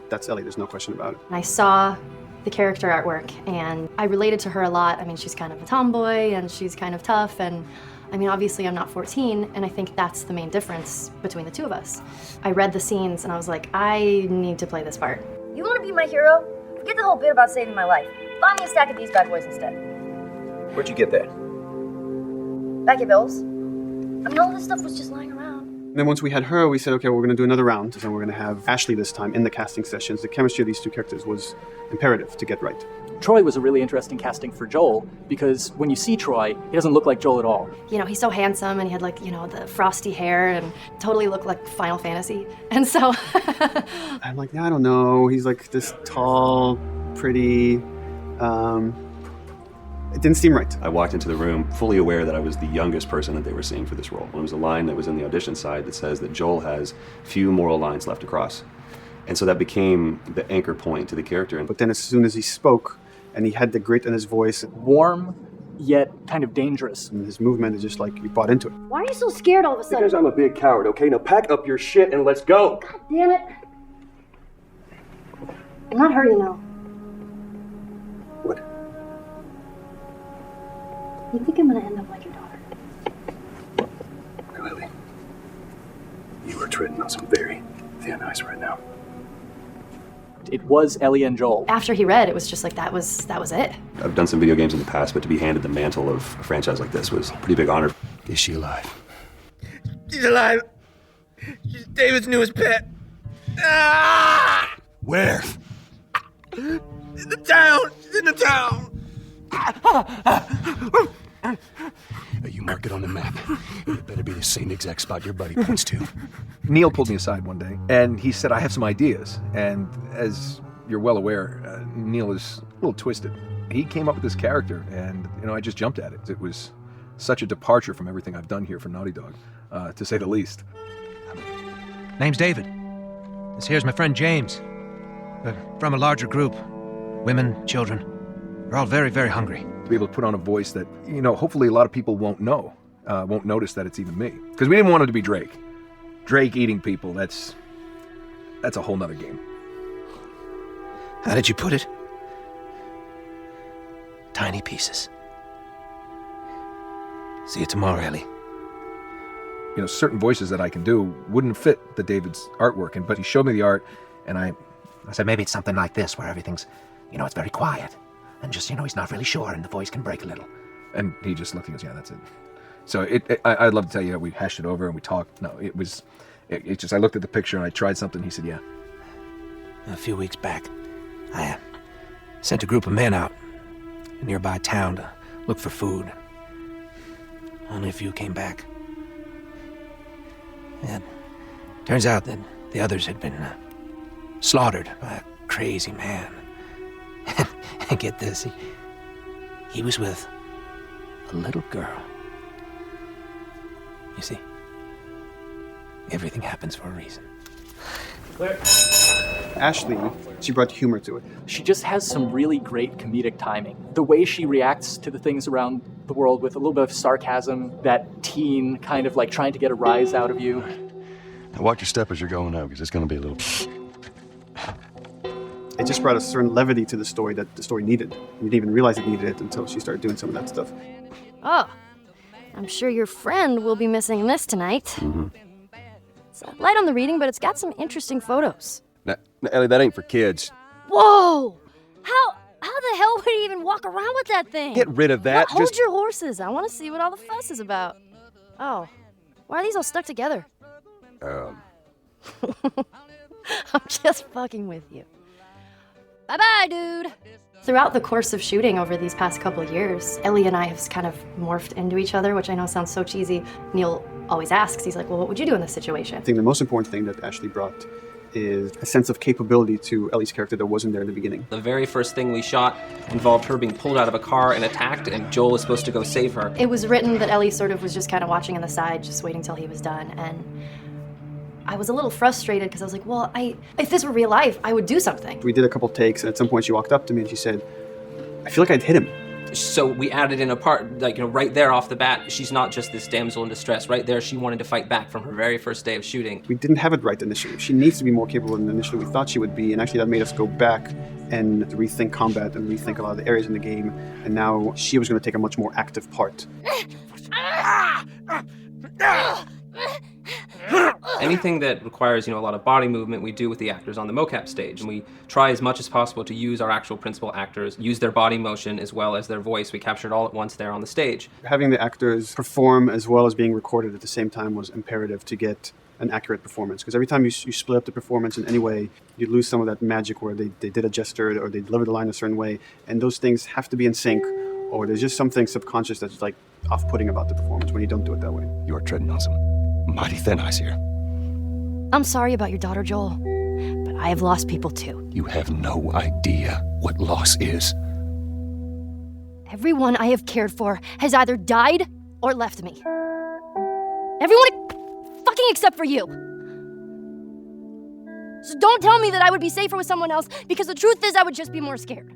that's Ellie, there's no question about it. I saw the character artwork and I related to her a lot. I mean, she's kind of a tomboy and she's kind of tough, and I mean, obviously I'm not 14, and I think that's the main difference between the two of us. I read the scenes and I was like, I need to play this part. You wanna be my hero? Forget the whole bit about saving my life. Buy me a stack of these bad boys instead. Where'd you get that? Back your bills. I mean, all this stuff was just lying around. And then once we had her, we said, okay, we're going to do another round, and we're going to have Ashley this time in the casting sessions. The chemistry of these two characters was imperative to get right. Troy was a really interesting casting for Joel because when you see Troy, he doesn't look like Joel at all. You know, he's so handsome and he had like, you know, the frosty hair and totally looked like Final Fantasy. And so I'm like, yeah, I don't know. He's like this tall, pretty, it didn't seem right. I walked into the room fully aware that I was the youngest person that they were seeing for this role. There was a line that was in the audition side that says that Joel has few moral lines left to cross. And so that became the anchor point to the character. But then as soon as he spoke and he had the grit in his voice, warm yet kind of dangerous. And his movement is just like, you bought into it. Why are you so scared all of a sudden? Because I'm a big coward, okay? Now pack up your shit and let's go. God damn it. I'm not her, you know. What? You think I'm gonna end up like your daughter? Lily, you are treading on some very thin ice right now. It was Ellie and Joel. after he read, it was just like, that was it. I've done some video games in the past, but to be handed the mantle of a franchise like this was a pretty big honor. Is she alive? She's alive. She's David's newest pet. Ah! Where? In the town. She's in the town. You mark it on the map. It better be the same exact spot your buddy points to. Neil pulled me aside one day, and he said, I have some ideas. And as you're well aware, Neil is a little twisted. He came up with this character, and I just jumped at it. It was such a departure from everything I've done here for Naughty Dog, to say the least. Name's David. This here's my friend James. We're from a larger group. Women, children. We're all very, very hungry. To be able to put on a voice that, hopefully a lot of people won't know, won't notice that it's even me. Because we didn't want it to be Drake. Drake eating people, that's a whole nother game. How did you put it? Tiny pieces. See you tomorrow, Ellie. Certain voices that I can do wouldn't fit the David's artwork, but he showed me the art, and I said maybe it's something like this, where everything's, it's very quiet, and just, he's not really sure, and the voice can break a little. And he just looked and goes, yeah, that's it. So I'd love to tell you that we hashed it over and we talked. No, it just, I looked at the picture and I tried something. He said, yeah. A few weeks back, I sent a group of men out a nearby town to look for food. Only a few came back. And turns out that the others had been slaughtered by a crazy man. And get this, he was with a little girl. You see, everything happens for a reason. Ashley, she brought humor to it. She just has some really great comedic timing. The way she reacts to the things around the world with a little bit of sarcasm, that teen kind of like trying to get a rise out of you. Now watch your step as you're going out, because it's going to be a little... It just brought a certain levity to the story that the story needed. You didn't even realize it needed it until she started doing some of that stuff. Oh, I'm sure your friend will be missing this tonight. Mm-hmm. It's light on the reading, but it's got some interesting photos. Now, Ellie, that ain't for kids. Whoa! How the hell would he even walk around with that thing? Get rid of that. Now, hold your horses. I want to see what all the fuss is about. Oh, why are these all stuck together? I'm just fucking with you. Bye-bye, dude. Throughout the course of shooting over these past couple of years, Ellie and I have kind of morphed into each other, which I know sounds so cheesy. Neil always asks, he's like, well, what would you do in this situation? I think the most important thing that Ashley brought is a sense of capability to Ellie's character that wasn't there in the beginning. The very first thing we shot involved her being pulled out of a car and attacked, and Joel was supposed to go save her. It was written that Ellie sort of was just kind of watching on the side, just waiting till he was done, and I was a little frustrated because I was like, well, if this were real life, I would do something. We did a couple takes, and at some point she walked up to me and she said, I feel like I'd hit him. So we added in a part, like, right there off the bat, she's not just this damsel in distress. Right there, she wanted to fight back from her very first day of shooting. We didn't have it right initially. She needs to be more capable than initially we thought she would be, and actually that made us go back and rethink combat and rethink a lot of the areas in the game, and now she was going to take a much more active part. Anything that requires, a lot of body movement, we do with the actors on the mocap stage. And we try as much as possible to use our actual principal actors, use their body motion as well as their voice. We captured all at once there on the stage. Having the actors perform as well as being recorded at the same time was imperative to get an accurate performance. Because every time you split up the performance in any way, you lose some of that magic where they did a gesture or they delivered the line a certain way. And those things have to be in sync, or there's just something subconscious that's like off-putting about the performance when you don't do it that way. You are treading on some mighty thin ice here. I'm sorry about your daughter, Joel, but I have lost people too. You have no idea what loss is. Everyone I have cared for has either died or left me. Everyone fucking except for you. So don't tell me that I would be safer with someone else, because the truth is I would just be more scared.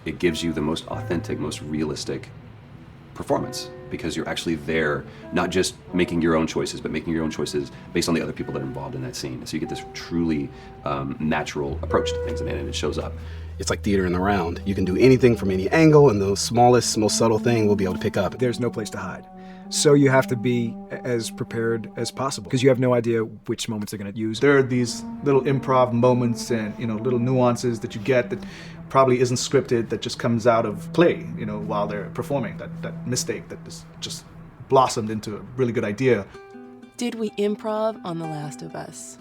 It gives you the most authentic, most realistic performance, because you're actually there, not just making your own choices, but making your own choices based on the other people that are involved in that scene. So you get this truly natural approach to things, and it shows up. It's like theater in the round. You can do anything from any angle, and the smallest, most subtle thing we'll be able to pick up. There's no place to hide. So you have to be as prepared as possible, because you have no idea which moments they're going to use. There are these little improv moments and little nuances that you get that probably isn't scripted, that just comes out of play, while they're performing. That mistake that just blossomed into a really good idea. Did we improv on The Last of Us?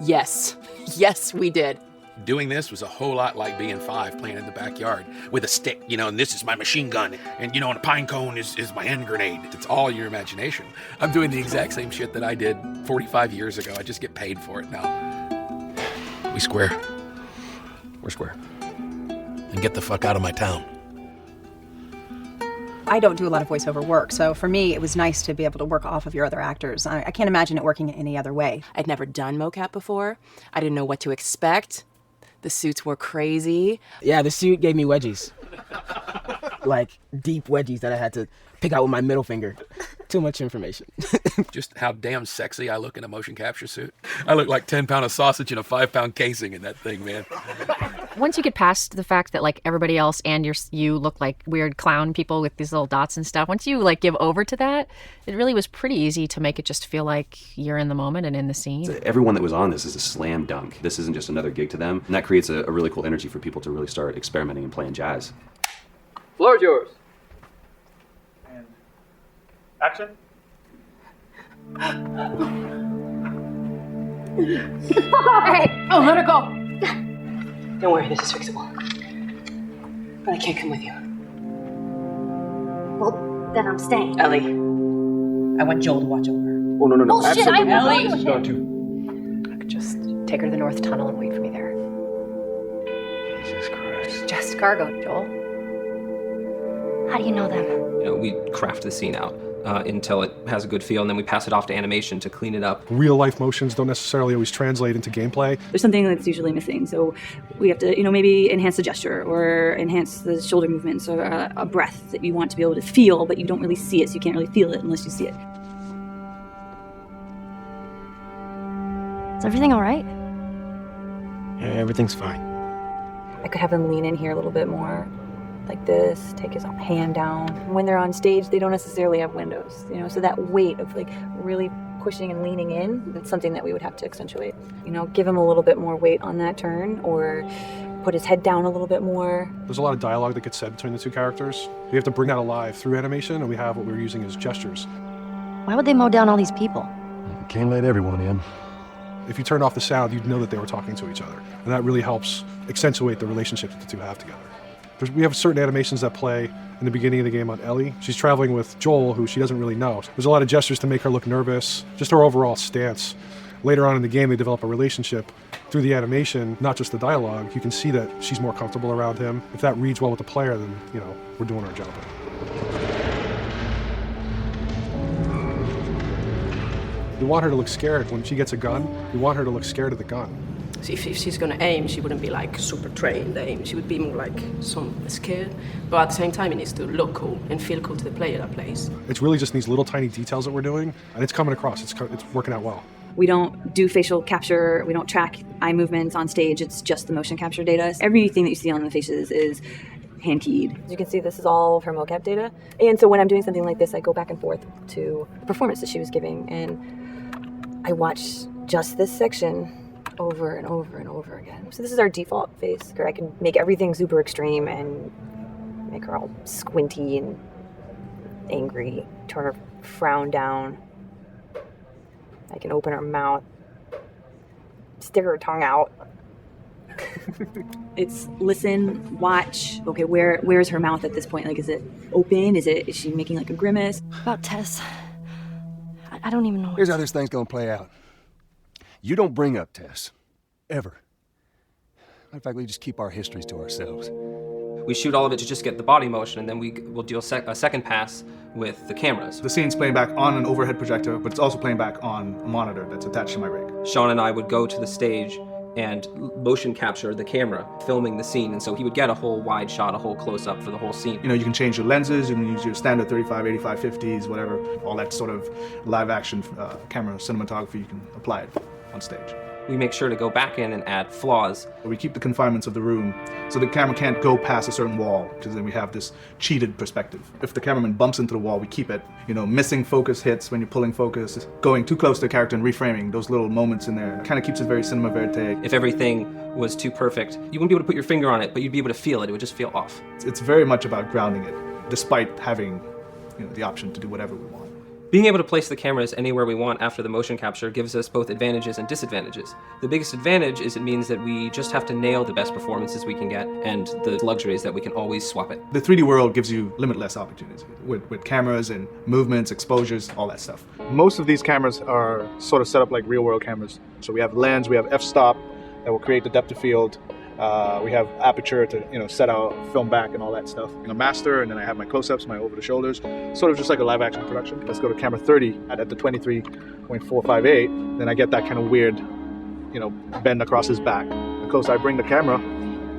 Yes. Yes, we did. Doing this was a whole lot like being 5 playing in the backyard with a stick, and this is my machine gun, and and a pine cone is my hand grenade. It's all your imagination. I'm doing the exact same shit that I did 45 years ago. I just get paid for it now. We square. We're square. And get the fuck out of my town. I don't do a lot of voiceover work, so for me, it was nice to be able to work off of your other actors. I can't imagine it working any other way. I'd never done mocap before. I didn't know what to expect. The suits were crazy. Yeah, the suit gave me wedgies. Like, deep wedgies that I had to pick out with my middle finger. Too much information. Just how damn sexy I look in a motion capture suit. I look like 10-pound of sausage in a 5-pound casing in that thing, man. Once you get past the fact that like everybody else and you look like weird clown people with these little dots and stuff, once you like give over to that, it really was pretty easy to make it just feel like you're in the moment and in the scene. Everyone that was on this is a slam dunk. This isn't just another gig to them. And that creates a really cool energy for people to really start experimenting and playing jazz. Floor is yours. Action. Hey! Oh, let her go! Don't worry, this is fixable. But I can't come with you. Well, then I'm staying. Ellie, I want Joel to watch over her. Oh, no. Oh, shit, I Ellie! won't go with him. I could just take her to the North Tunnel and wait for me there. Jesus Christ. Just cargo, Joel. How do you know them? You know, we craft the scene out until it has a good feel, and then we pass it off to animation to clean it up. Real life motions don't necessarily always translate into gameplay. There's something that's usually missing, so we have to, maybe enhance the gesture or enhance the shoulder movements or a breath that you want to be able to feel, but you don't really see it, so you can't really feel it unless you see it. Is everything all right? Yeah, everything's fine. I could have him lean in here a little bit more, like this, take his hand down. When they're on stage, they don't necessarily have windows, so that weight of like really pushing and leaning in, that's something that we would have to accentuate. Give him a little bit more weight on that turn, or put his head down a little bit more. There's a lot of dialogue that gets said between the two characters. We have to bring that alive through animation, and we have what we're using as gestures. Why would they mow down all these people? Can't let everyone in. If you turned off the sound, you'd know that they were talking to each other. And that really helps accentuate the relationship that the two have together. We have certain animations that play in the beginning of the game on Ellie. She's traveling with Joel, who she doesn't really know. There's a lot of gestures to make her look nervous, just her overall stance. Later on in the game, they develop a relationship through the animation, not just the dialogue. You can see that she's more comfortable around him. If that reads well with the player, then, we're doing our job. You want her to look scared. When she gets a gun, you want her to look scared of the gun. So if she's gonna aim, she wouldn't be like super trained aim. She would be more like some scared. But at the same time, it needs to look cool and feel cool to the player that plays. It's really just these little tiny details that we're doing, and it's coming across. It's working out well. We don't do facial capture, we don't track eye movements on stage, it's just the motion capture data. Everything that you see on the faces is hand keyed. As you can see, this is all of her mocap data. And so when I'm doing something like this, I go back and forth to the performance that she was giving, and I watch just this section over and over and over again. So this is our default face, where I can make everything super extreme and make her all squinty and angry, turn her frown down. I can open her mouth, stick her tongue out. It's listen, watch. Okay, where's her mouth at this point? Like, is it open? Is she making like a grimace? About Tess. I don't even know. Here's how this thing's gonna play out. You don't bring up Tess. Ever. Matter of fact, we just keep our histories to ourselves. We shoot all of it to just get the body motion, and then we'll do a second pass with the cameras. The scene's playing back on an overhead projector, but it's also playing back on a monitor that's attached to my rig. Sean and I would go to the stage and motion capture the camera, filming the scene, and so he would get a whole wide shot, a whole close-up for the whole scene. You can change your lenses, you can use your standard 35, 85, 50s, whatever, all that sort of live-action camera cinematography, you can apply it on stage. We make sure to go back in and add flaws. We keep the confinements of the room, so the camera can't go past a certain wall, because then we have this cheated perspective. If the cameraman bumps into the wall, we keep it. Missing focus hits when you're pulling focus, going too close to the character and reframing, those little moments in there, kind of keeps it very cinema verite. If everything was too perfect, you wouldn't be able to put your finger on it, but you'd be able to feel it. It would just feel off. It's very much about grounding it, despite having the option to do whatever we want. Being able to place the cameras anywhere we want after the motion capture gives us both advantages and disadvantages. The biggest advantage is it means that we just have to nail the best performances we can get, and the luxury is that we can always swap it. The 3D world gives you limitless opportunities with cameras and movements, exposures, all that stuff. Most of these cameras are sort of set up like real world cameras. So we have lens, we have f-stop that will create the depth of field, We have aperture to set our film back and all that stuff. Master, and then I have my close-ups, my over the shoulders, sort of just like a live action production. Let's go to camera 30 at the 23.458. Then I get that kind of weird, bend across his back. The closer I bring the camera,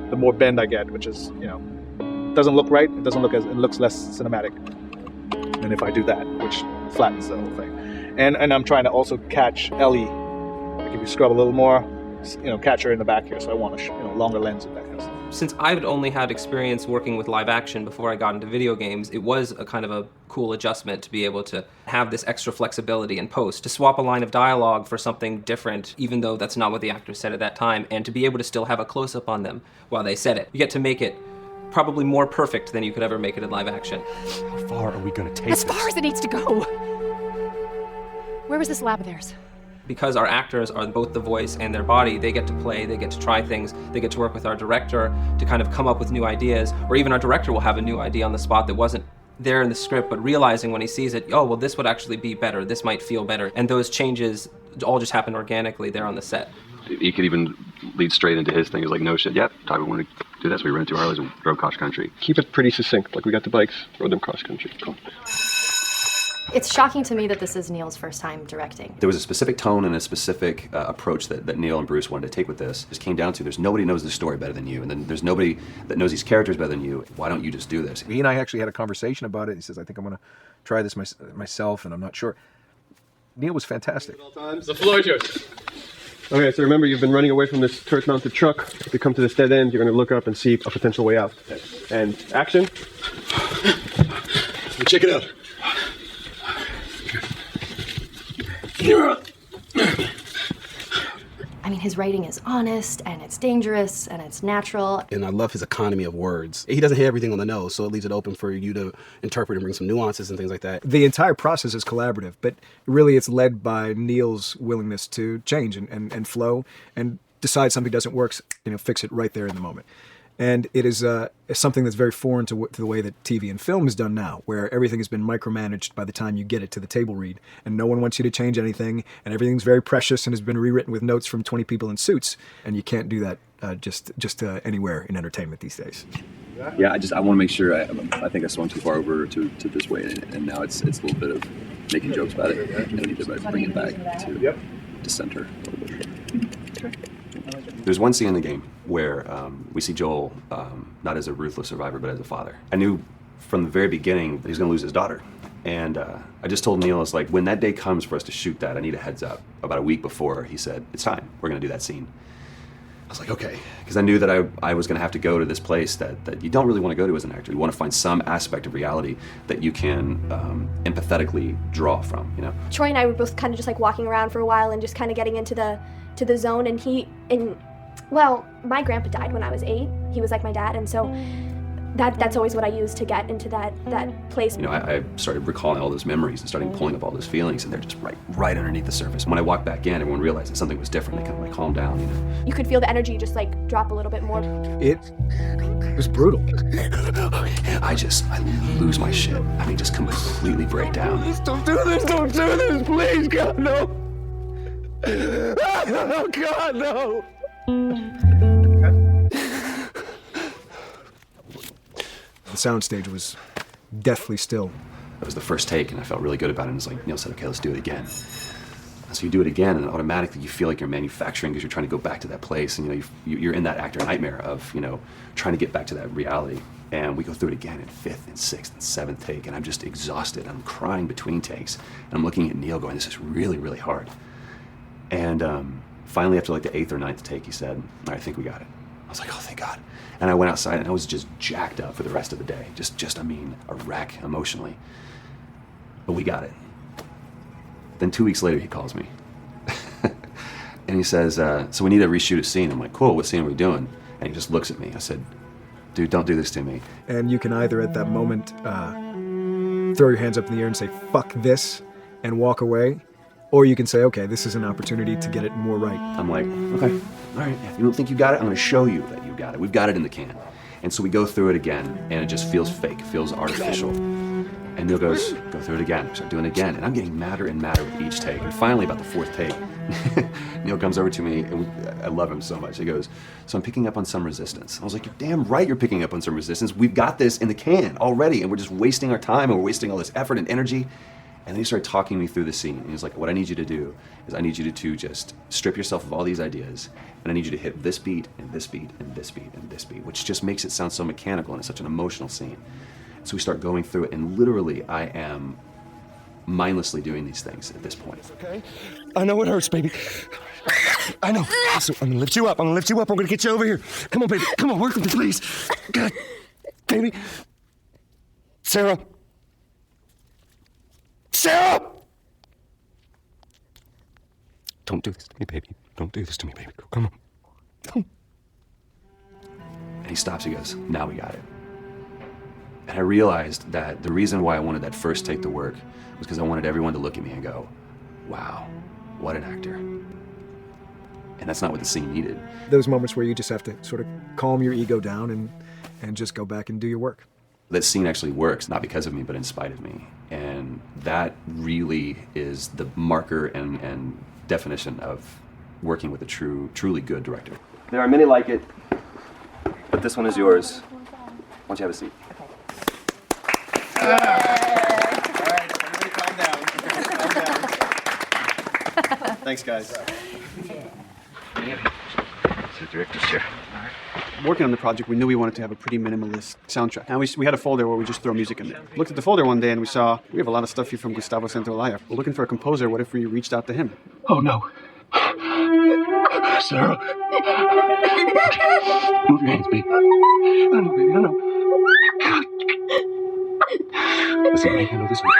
the more bend I get, which is, doesn't look right. It looks less cinematic than if I do that, which flattens the whole thing. And I'm trying to also catch Ellie. Like if you scrub a little more, catch her in the back here. So I want a longer lens of that kind of stuff. Since I've only had experience working with live action before I got into video games, it was a kind of a cool adjustment to be able to have this extra flexibility in post, to swap a line of dialogue for something different, even though that's not what the actor said at that time, and to be able to still have a close-up on them while they said it. You get to make it probably more perfect than you could ever make it in live action. How far are we gonna take as far as it needs to go. Where was this lab of theirs? Because our actors are both the voice and their body, they get to play, they get to try things, they get to work with our director to kind of come up with new ideas, or even our director will have a new idea on the spot that wasn't there in the script, but realizing when he sees it, oh, well, this would actually be better, this might feel better. And those changes all just happen organically there on the set. He could even lead straight into his thing. He's like, no shit, yeah, Ty, we want to do this. We rented 2 Harleys and drove cross country. Keep it pretty succinct. Like, we got the bikes, rode them cross country. Cool. It's shocking to me that this is Neil's first time directing. There was a specific tone and a specific approach that Neil and Bruce wanted to take with this. It just came down to there's nobody knows the story better than you, and then there's nobody that knows these characters better than you. Why don't you just do this? He and I actually had a conversation about it. He says, I think I'm going to try this myself, and I'm not sure. Neil was fantastic. The floor is yours. Okay, so remember, you've been running away from this turret-mounted truck. If you come to this dead end, you're going to look up and see a potential way out. And action. Check it out. I mean, his writing is honest, and it's dangerous, and it's natural. And I love his economy of words. He doesn't hit everything on the nose, so it leaves it open for you to interpret and bring some nuances and things like that. The entire process is collaborative, but really it's led by Neil's willingness to change and flow and decide something doesn't work, fix it right there in the moment. And it is something that's very foreign to the way that TV and film is done now, where everything has been micromanaged by the time you get it to the table read, and no one wants you to change anything, and everything's very precious and has been rewritten with notes from 20 people in suits, and you can't do that just anywhere in entertainment these days. Yeah, I want to make sure. I think I swung too far over to this way, and now it's a little bit of making jokes about it, and I need to bring it back to center a little bit. There's one scene in the game where we see Joel not as a ruthless survivor, but as a father. I knew from the very beginning that he was going to lose his daughter. And I just told Neil, it's like, when that day comes for us to shoot that, I need a heads up. About a week before, he said, it's time. We're going to do that scene. I was like, okay. Because I knew that I was going to have to go to this place that you don't really want to go to as an actor. You want to find some aspect of reality that you can empathetically draw from, Troy and I were both kind of just like walking around for a while and just kind of getting into the zone, and well, my grandpa died when I was 8. He was like my dad, and so that's always what I use to get into that place. I started recalling all those memories and starting pulling up all those feelings, and they're just right underneath the surface. When I walked back in, everyone realized that something was different. They kind of calmed down, You could feel the energy just like drop a little bit more. It was brutal. I lose my shit. I mean, just completely break down. Don't do this, please, God, no. Oh, God, no. The soundstage was deathly still. That was the first take, and I felt really good about it. And it's like Neil said, okay, let's do it again. And so you do it again, and automatically you feel like you're manufacturing because you're trying to go back to that place, and you're in that actor nightmare of trying to get back to that reality. And we go through it again in 5th and 6th and 7th take, and I'm just exhausted. I'm crying between takes, and I'm looking at Neil going, this is really, really hard. And finally, after like the 8th or 9th take, he said, all right, I think we got it. I was like, oh, thank God. And I went outside, and I was just jacked up for the rest of the day. I mean, a wreck emotionally. But we got it. Then 2 weeks later, he calls me. And he says, so we need to reshoot a scene. I'm like, cool, what scene are we doing? And he just looks at me. I said, dude, don't do this to me. And you can either at that moment throw your hands up in the air and say, fuck this, and walk away. Or you can say, okay, this is an opportunity to get it more right. I'm like, okay, all right, if you don't think you got it, I'm gonna show you that you got it. We've got it in the can. And so we go through it again, and it just feels fake, it feels artificial. And Neil goes, go through it again. We start doing it again. And I'm getting madder and madder with each take. And finally, about the fourth take, Neil comes over to me, and I love him so much. He goes, so I'm picking up on some resistance. I was like, you're damn right you're picking up on some resistance. We've got this in the can already, and we're just wasting our time, and we're wasting all this effort and energy. And then he started talking me through the scene. And he's like, what I need you to do is I need you to just strip yourself of all these ideas, and I need you to hit this beat, and this beat, and this beat, and this beat, which just makes it sound so mechanical, and it's such an emotional scene. So we start going through it, and literally I am mindlessly doing these things at this point. Okay? I know it hurts, baby. I know. So I'm gonna lift you up. I'm gonna lift you up. I'm gonna get you over here. Come on, baby. Come on, work with me, please. God, baby. Sarah. Sarah! Don't do this to me, baby. Don't do this to me, baby. Come on. Come. And he stops, he goes, now we got it. And I realized that the reason why I wanted that first take to work was because I wanted everyone to look at me and go, wow, what an actor. And that's not what the scene needed. Those moments where you just have to sort of calm your ego down and just go back and do your work. That scene actually works, not because of me, but in spite of me. And that really is the marker and definition of working with a truly good director. There are many like it, but this one is yours. Why don't you have a seat? Thanks, guys. It's the director's chair. Working on the project, we knew we wanted to have a pretty minimalist soundtrack. And we had a folder where we just throw music in there. Looked at the folder one day and we saw, we have a lot of stuff here from Gustavo Santaolalla. We're looking for a composer. What if we reached out to him? Oh, no. Sarah. Move your hands, baby. I know, baby, I know. Listen, baby, I know this one.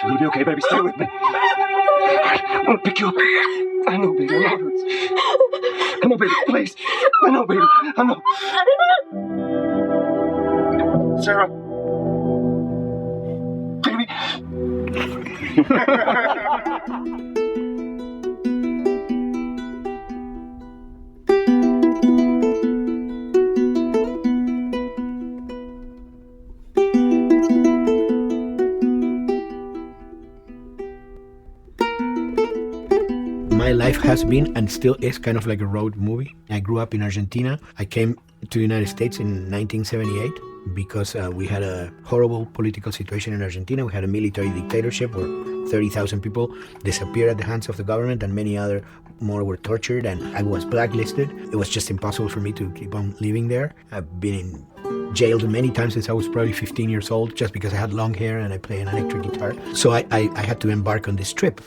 You're gonna be okay, baby. Stay with me. I want to pick you up. I know, baby. I know it hurts. Come on, baby, please. I know, baby. I know. Sarah. Baby. My life has been and still is kind of like a road movie. I grew up in Argentina. I came to the United States in 1978 because we had a horrible political situation in Argentina. We had a military dictatorship where 30,000 people disappeared at the hands of the government and many other more were tortured, and I was blacklisted. It was just impossible for me to keep on living there. I've been jailed many times since I was probably 15 years old just because I had long hair and I play an electric guitar. So I had to embark on this trip.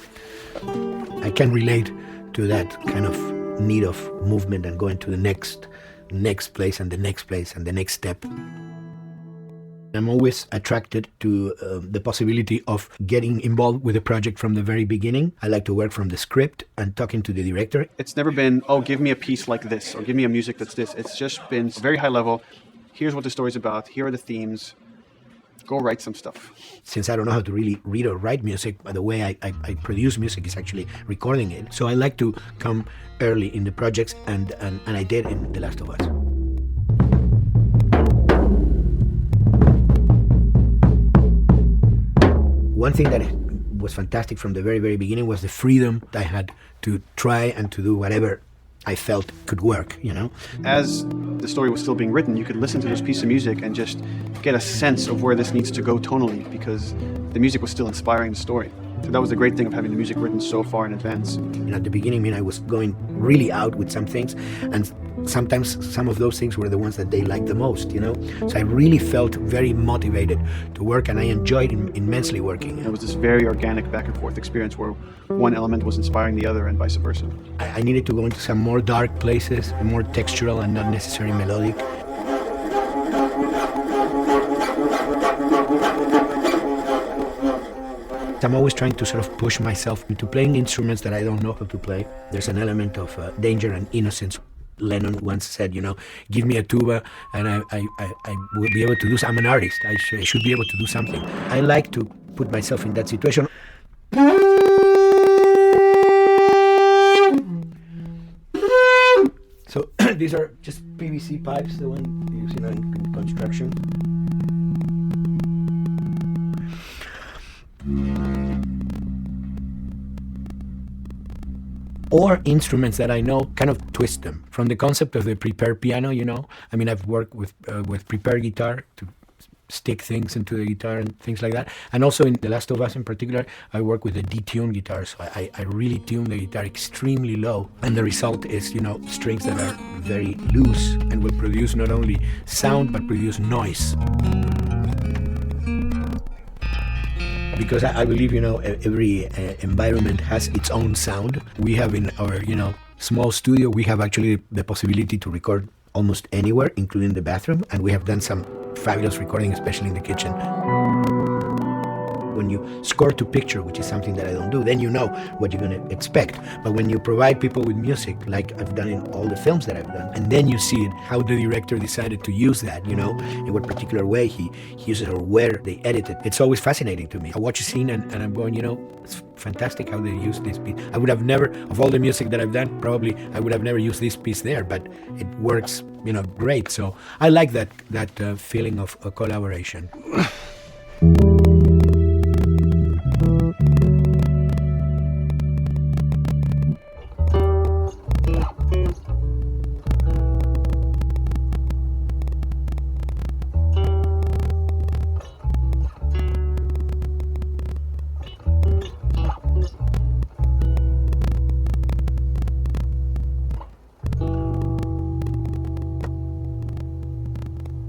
I can relate to that kind of need of movement and going to the next place and the next place and the next step. I'm always attracted to the possibility of getting involved with a project from the very beginning. I like to work from the script and talking to the director. It's never been, oh, give me a piece like this or give me a music that's this. It's just been very high level. Here's what the story's about. Here are the themes. Go write some stuff. Since I don't know how to really read or write music, the way I produce music is actually recording it. So I like to come early in the projects, and I did in The Last of Us. One thing that was fantastic from the very, very beginning was the freedom I had to try and to do whatever I felt could work, you know? As the story was still being written, you could listen to this piece of music and just get a sense of where this needs to go tonally, because the music was still inspiring the story. So that was the great thing of having the music written so far in advance. And at the beginning, I was going really out with some things, and sometimes some of those things were the ones that they liked the most, you know? So I really felt very motivated to work, and I enjoyed immensely working. It was this very organic back and forth experience where one element was inspiring the other and vice versa. I needed to go into some more dark places, more textural and not necessarily melodic. I'm always trying to sort of push myself into playing instruments that I don't know how to play. There's an element of danger and innocence. Lennon once said, you know, give me a tuba and I will be able to do something. I'm an artist. I should be able to do something. I like to put myself in that situation. So these are just PVC pipes, the one you see in construction. or instruments that I know, kind of twist them. From the concept of the prepared piano, you know, I mean, I've worked with prepared guitar to stick things into the guitar and things like that. And also in The Last of Us in particular, I work with a detuned guitar. So I really tune the guitar extremely low. And the result is, you know, strings that are very loose and will produce not only sound, but produce noise. Because I believe, you know, every environment has its own sound. We have in our, you know, small studio, we have actually the possibility to record almost anywhere, including the bathroom. And we have done some fabulous recording, especially in the kitchen. When you score to picture, which is something that I don't do, then you know what you're going to expect. But when you provide people with music, like I've done in all the films that I've done, and then you see it, how the director decided to use that, you know, in what particular way he uses it or where they edit it. It's always fascinating to me. I watch a scene and I'm going, you know, it's fantastic how they use this piece. I would have never, of all the music that I've done, probably I would have never used this piece there, but it works, you know, great. So I like that feeling of collaboration.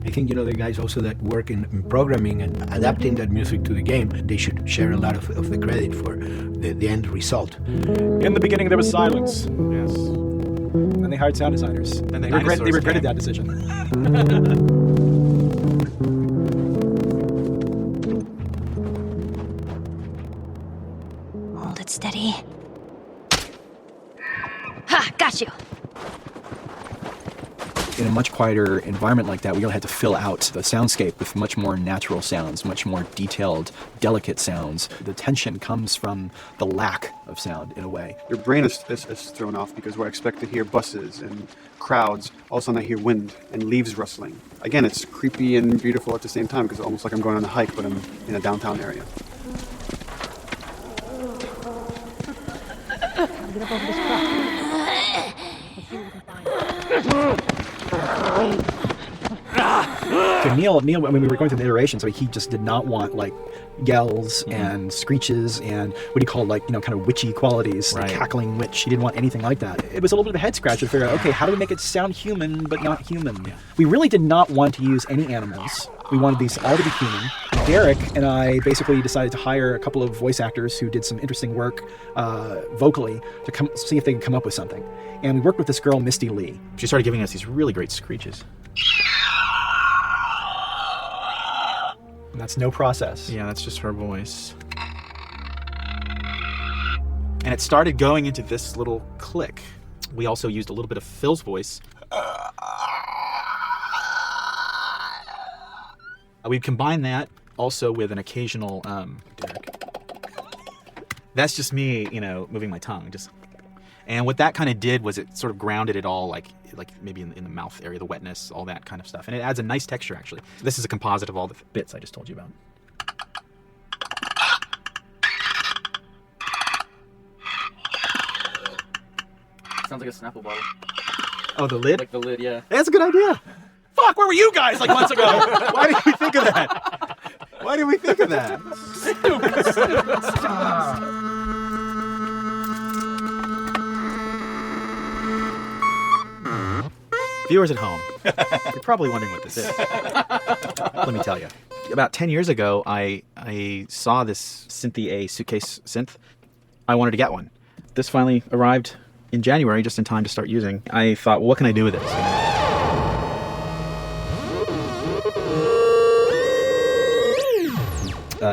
I think, you know, the guys also that work in programming and adapting that music to the game, they should share a lot of the credit for the end result. In the beginning, there was silence. Yes. And they hired sound designers. And they regretted that decision. Hold it steady. Ha! Got you! In a much quieter environment like that, we really had to fill out the soundscape with much more natural sounds, much more detailed, delicate sounds. The tension comes from the lack of sound, in a way. Your brain is thrown off because we're expected to hear buses and crowds. All of a sudden I hear wind and leaves rustling. Again, it's creepy and beautiful at the same time because it's almost like I'm going on a hike, but I'm in a downtown area. Get up over this crowd. So Neil, when we were going through the iterations, he just did not want like yells and screeches and what do you call, like, you know, kind of witchy qualities, like cackling witch. He didn't want anything like that. It was a little bit of a head scratcher to figure out, okay, how do we make it sound human but not human? Yeah. We really did not want to use any animals. We wanted these all to be human. Derek and I basically decided to hire a couple of voice actors who did some interesting work vocally to see if they could come up with something. And we worked with this girl, Misty Lee. She started giving us these really great screeches. And that's no process. Yeah, that's just her voice. And it started going into this little click. We also used a little bit of Phil's voice. We've combined that also with an occasional, Derek. That's just me, you know, moving my tongue. And what that kind of did was it sort of grounded it all, like maybe in the mouth area, the wetness, all that kind of stuff. And it adds a nice texture, actually. This is a composite of all the bits I just told you about. Sounds like a Snapple bottle. Oh, the lid? Like the lid, yeah. That's a good idea. Fuck, where were you guys like months ago? Why did we think of that? Why did we think of that? Viewers at home, you're probably wondering what this is. Let me tell you. About 10 years ago, I saw this Synthie A suitcase synth. I wanted to get one. This finally arrived in January, just in time to start using. I thought, well, what can I do with this?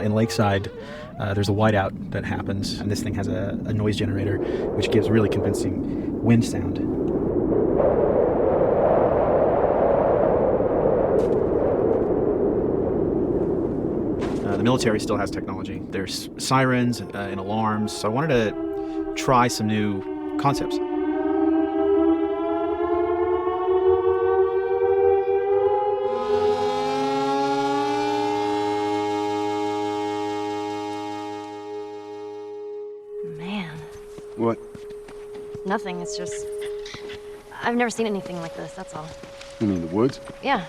In Lakeside, there's a whiteout that happens, and this thing has a noise generator, which gives really convincing wind sound. The military still has technology. There's sirens and alarms, so I wanted to try some new concepts. Man. What? Nothing, it's just... I've never seen anything like this, that's all. You mean the woods? Yeah.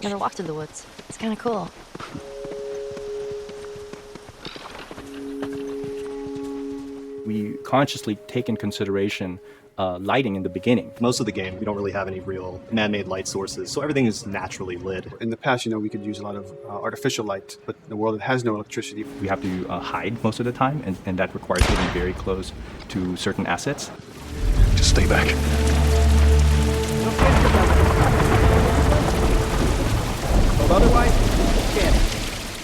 Never walked in the woods. It's kind of cool. We consciously take in consideration lighting in the beginning. Most of the game, we don't really have any real man-made light sources, so everything is naturally lit. In the past, we could use a lot of artificial light, but in a world that has no electricity. We have to hide most of the time, and that requires getting very close to certain assets. Just stay back. Otherwise, you can't.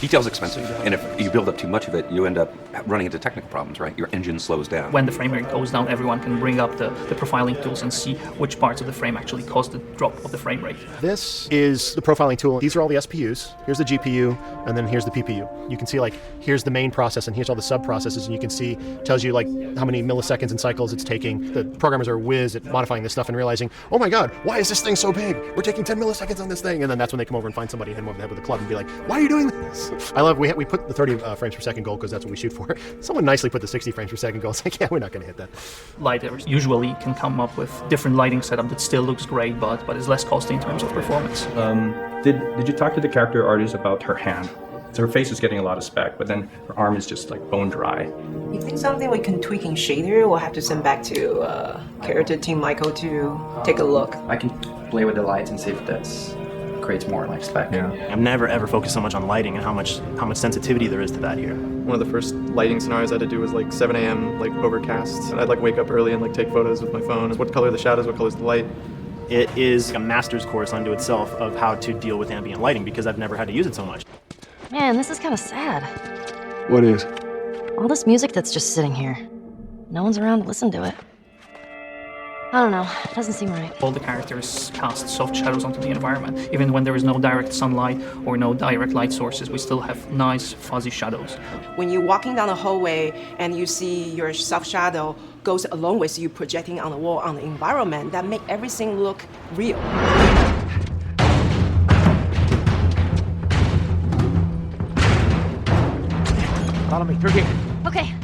Detail's expensive, and if you build up too much of it, you end up running into technical problems, right? Your engine slows down. When the frame rate goes down, everyone can bring up the profiling tools and see which parts of the frame actually cause the drop of the frame rate. This is the profiling tool. These are all the SPUs. Here's the GPU, and then here's the PPU. You can see, like, here's the main process, and here's all the sub-processes, and you can see, tells you, like, how many milliseconds and cycles it's taking. The programmers are whiz at modifying this stuff and realizing, oh my god, why is this thing so big? We're taking 10 milliseconds on this thing, and then that's when they come over and find somebody and hit them over the head with a club and be like, why are you doing this? I love, we put the 30 frames per second goal because that's what we shoot for. Someone nicely put the 60 frames per second goal. It's like, yeah, we're not going to hit that. Lighters usually can come up with different lighting setup that still looks great, but is less costly in terms of performance. Did you talk to the character artist about her hand? So her face is getting a lot of spec, but then her arm is just like bone dry. You think something we can tweak in shader? We'll have to send back to character team Michael to take a look. I can play with the lights and see if that's creates more like spec. Yeah. I've never ever focused so much on lighting and how much sensitivity there is to that here. One of the first lighting scenarios I had to do was like 7 a.m. like overcast, and I'd like wake up early and like take photos with my phone. What color are the shadows? What color is the light? It is a master's course unto itself of how to deal with ambient lighting because I've never had to use it so much. Man, this is kind of sad. What is? All this music that's just sitting here. No one's around to listen to it. I don't know, it doesn't seem right. All the characters cast soft shadows onto the environment. Even when there is no direct sunlight or no direct light sources, we still have nice fuzzy shadows. When you're walking down the hallway and you see your soft shadow goes along with you projecting on the wall on the environment, that make everything look real. Follow me through here. Okay.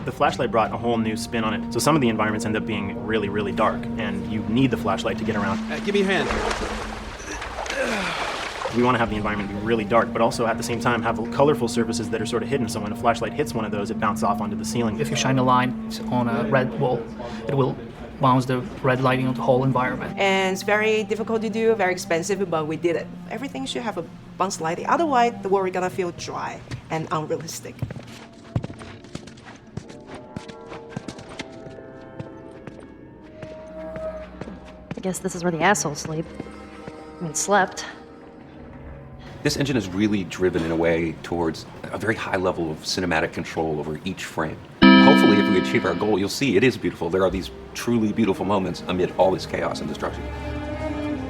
The flashlight brought a whole new spin on it. So some of the environments end up being really, really dark, and you need the flashlight to get around. Give me your hand. We want to have the environment be really dark, but also at the same time have colorful surfaces that are sort of hidden, so when a flashlight hits one of those, it bounces off onto the ceiling. If you shine a light on a red wall, it will bounce the red lighting on the whole environment. And it's very difficult to do, very expensive, but we did it. Everything should have a bounce lighting, otherwise the world is gonna feel dry and unrealistic. I guess this is where the assholes sleep. I mean, slept. This engine is really driven in a way towards a very high level of cinematic control over each frame. Hopefully, if we achieve our goal, you'll see it is beautiful. There are these truly beautiful moments amid all this chaos and destruction.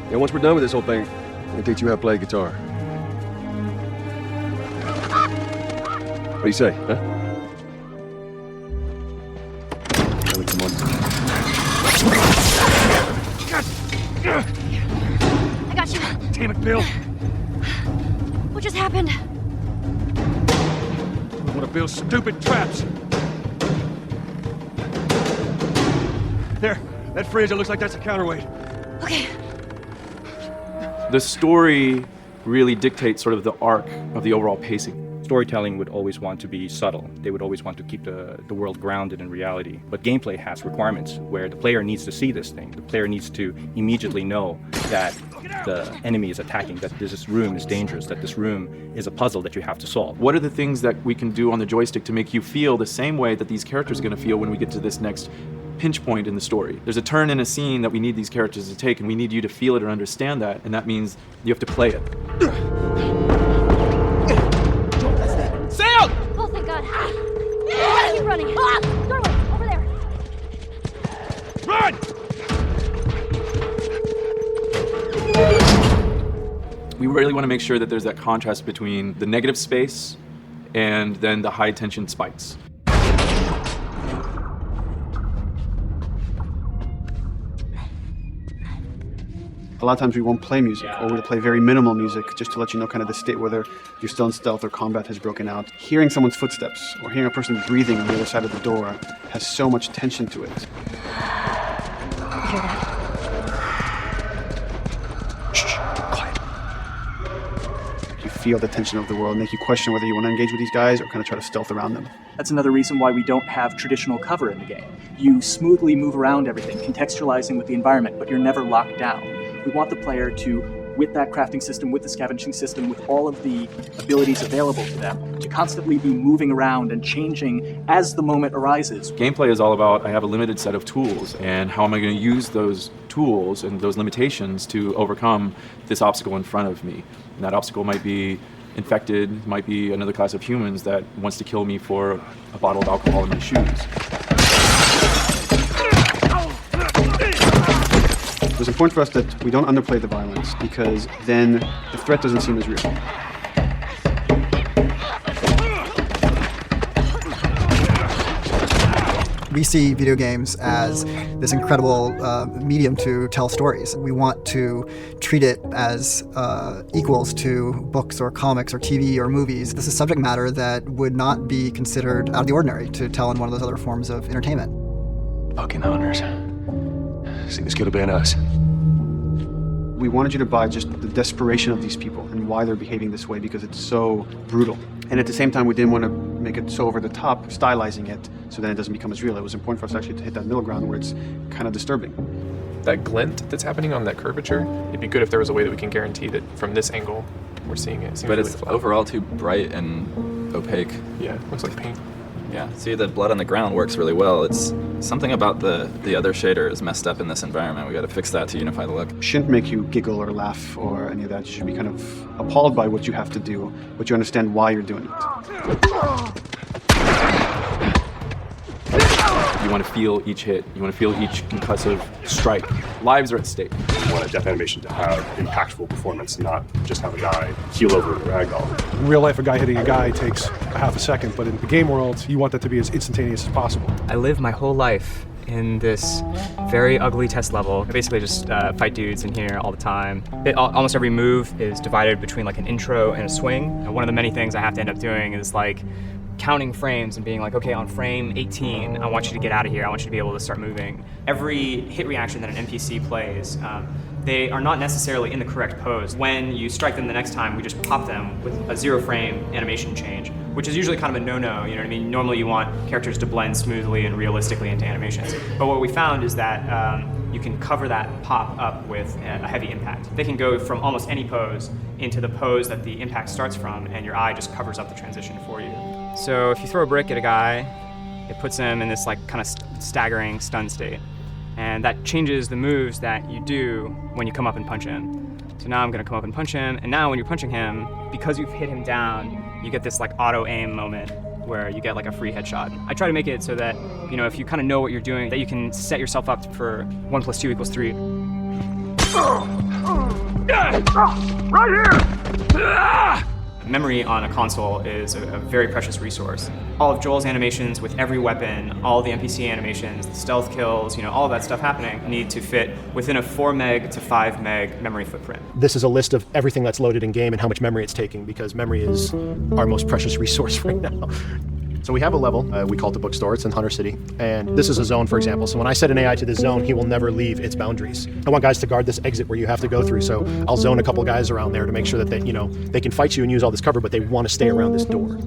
Yeah, once we're done with this whole thing, I'm gonna teach you how to play guitar. What do you say, huh? Ellie, come on. I got you. Damn it, Bill. What just happened? I want to build stupid traps. There, that fridge, it looks like that's a counterweight. Okay. The story really dictates sort of the arc of the overall pacing. Storytelling would always want to be subtle. They would always want to keep the world grounded in reality. But gameplay has requirements where the player needs to see this thing. The player needs to immediately know that the enemy is attacking, that this room is dangerous, that this room is a puzzle that you have to solve. What are the things that we can do on the joystick to make you feel the same way that these characters are going to feel when we get to this next pinch point in the story? There's a turn in a scene that we need these characters to take, and we need you to feel it or understand that, and that means you have to play it. Sail! Oh, thank God. Keep running. Doorway, over there. Run! We really want to make sure that there's that contrast between the negative space and then the high tension spikes. A lot of times we won't play music, or we'll play very minimal music just to let you know kind of the state, whether you're still in stealth or combat has broken out. Hearing someone's footsteps or hearing a person breathing on the other side of the door has so much tension to it. You feel the tension of the world, make you question whether you want to engage with these guys or kind of try to stealth around them. That's another reason why we don't have traditional cover in the game. You smoothly move around everything, contextualizing with the environment, but you're never locked down. We want the player to, with that crafting system, with the scavenging system, with all of the abilities available to them, to constantly be moving around and changing as the moment arises. Gameplay is all about, I have a limited set of tools, and how am I going to use those tools and those limitations to overcome this obstacle in front of me. And that obstacle might be infected, might be another class of humans that wants to kill me for a bottle of alcohol in my shoes. It was important for us that we don't underplay the violence, because then the threat doesn't seem as real. We see video games as this incredible medium to tell stories. We want to treat it as equals to books or comics or TV or movies. This is subject matter that would not be considered out of the ordinary to tell in one of those other forms of entertainment. Fucking honors. See, this could have been us. We wanted you to buy just the desperation of these people and why they're behaving this way, because it's so brutal. And at the same time, we didn't want to make it so over the top, stylizing it, so then it doesn't become as real. It was important for us actually to hit that middle ground where it's kind of disturbing. That glint that's happening on that curvature, it'd be good if there was a way that we can guarantee that from this angle, we're seeing it. But it's overall too bright and opaque. Yeah, looks like paint. Yeah, see, the blood on the ground works really well. It's something about the other shader is messed up in this environment. We got to fix that to unify the look. Shouldn't make you giggle or laugh or any of that. You should be kind of appalled by what you have to do, but you understand why you're doing it. You want to feel each hit. You want to feel each concussive strike. Lives are at stake. You want a death animation to have impactful performance, not just have a guy keel over in a ragdoll. In real life, a guy hitting a guy takes a half a second, but in the game world, you want that to be as instantaneous as possible. I live my whole life in this very ugly test level. I basically just fight dudes in here all the time. Almost every move is divided between like an intro and a swing. And one of the many things I have to end up doing is like counting frames and being like, okay, on frame 18, I want you to get out of here. I want you to be able to start moving. Every hit reaction that an NPC plays, they are not necessarily in the correct pose. When you strike them the next time, we just pop them with a 0 frame animation change, which is usually kind of a no-no, you know what I mean? Normally you want characters to blend smoothly and realistically into animations. But what we found is that you can cover that pop up with a heavy impact. They can go from almost any pose into the pose that the impact starts from, and your eye just covers up the transition for you. So if you throw a brick at a guy, it puts him in this like kind of staggering stun state. And that changes the moves that you do when you come up and punch him. So now I'm gonna come up and punch him, and now when you're punching him, because you've hit him down, you get this like auto aim moment where you get like a free headshot. I try to make it so that, you know, if you kind of know what you're doing, that you can set yourself up for 1 + 2 = 3. Right here! Memory on a console is a very precious resource. All of Joel's animations with every weapon, all the NPC animations, the stealth kills, you know, all of that stuff happening need to fit within a 4 meg to 5 meg memory footprint. This is a list of everything that's loaded in game and how much memory it's taking, because memory is our most precious resource right now. So we have a level, we call it the bookstore, it's in Hunter City, and this is a zone, for example. So when I set an AI to this zone, he will never leave its boundaries. I want guys to guard this exit where you have to go through, so I'll zone a couple guys around there to make sure that they, you know, they can fight you and use all this cover, but they want to stay around this door.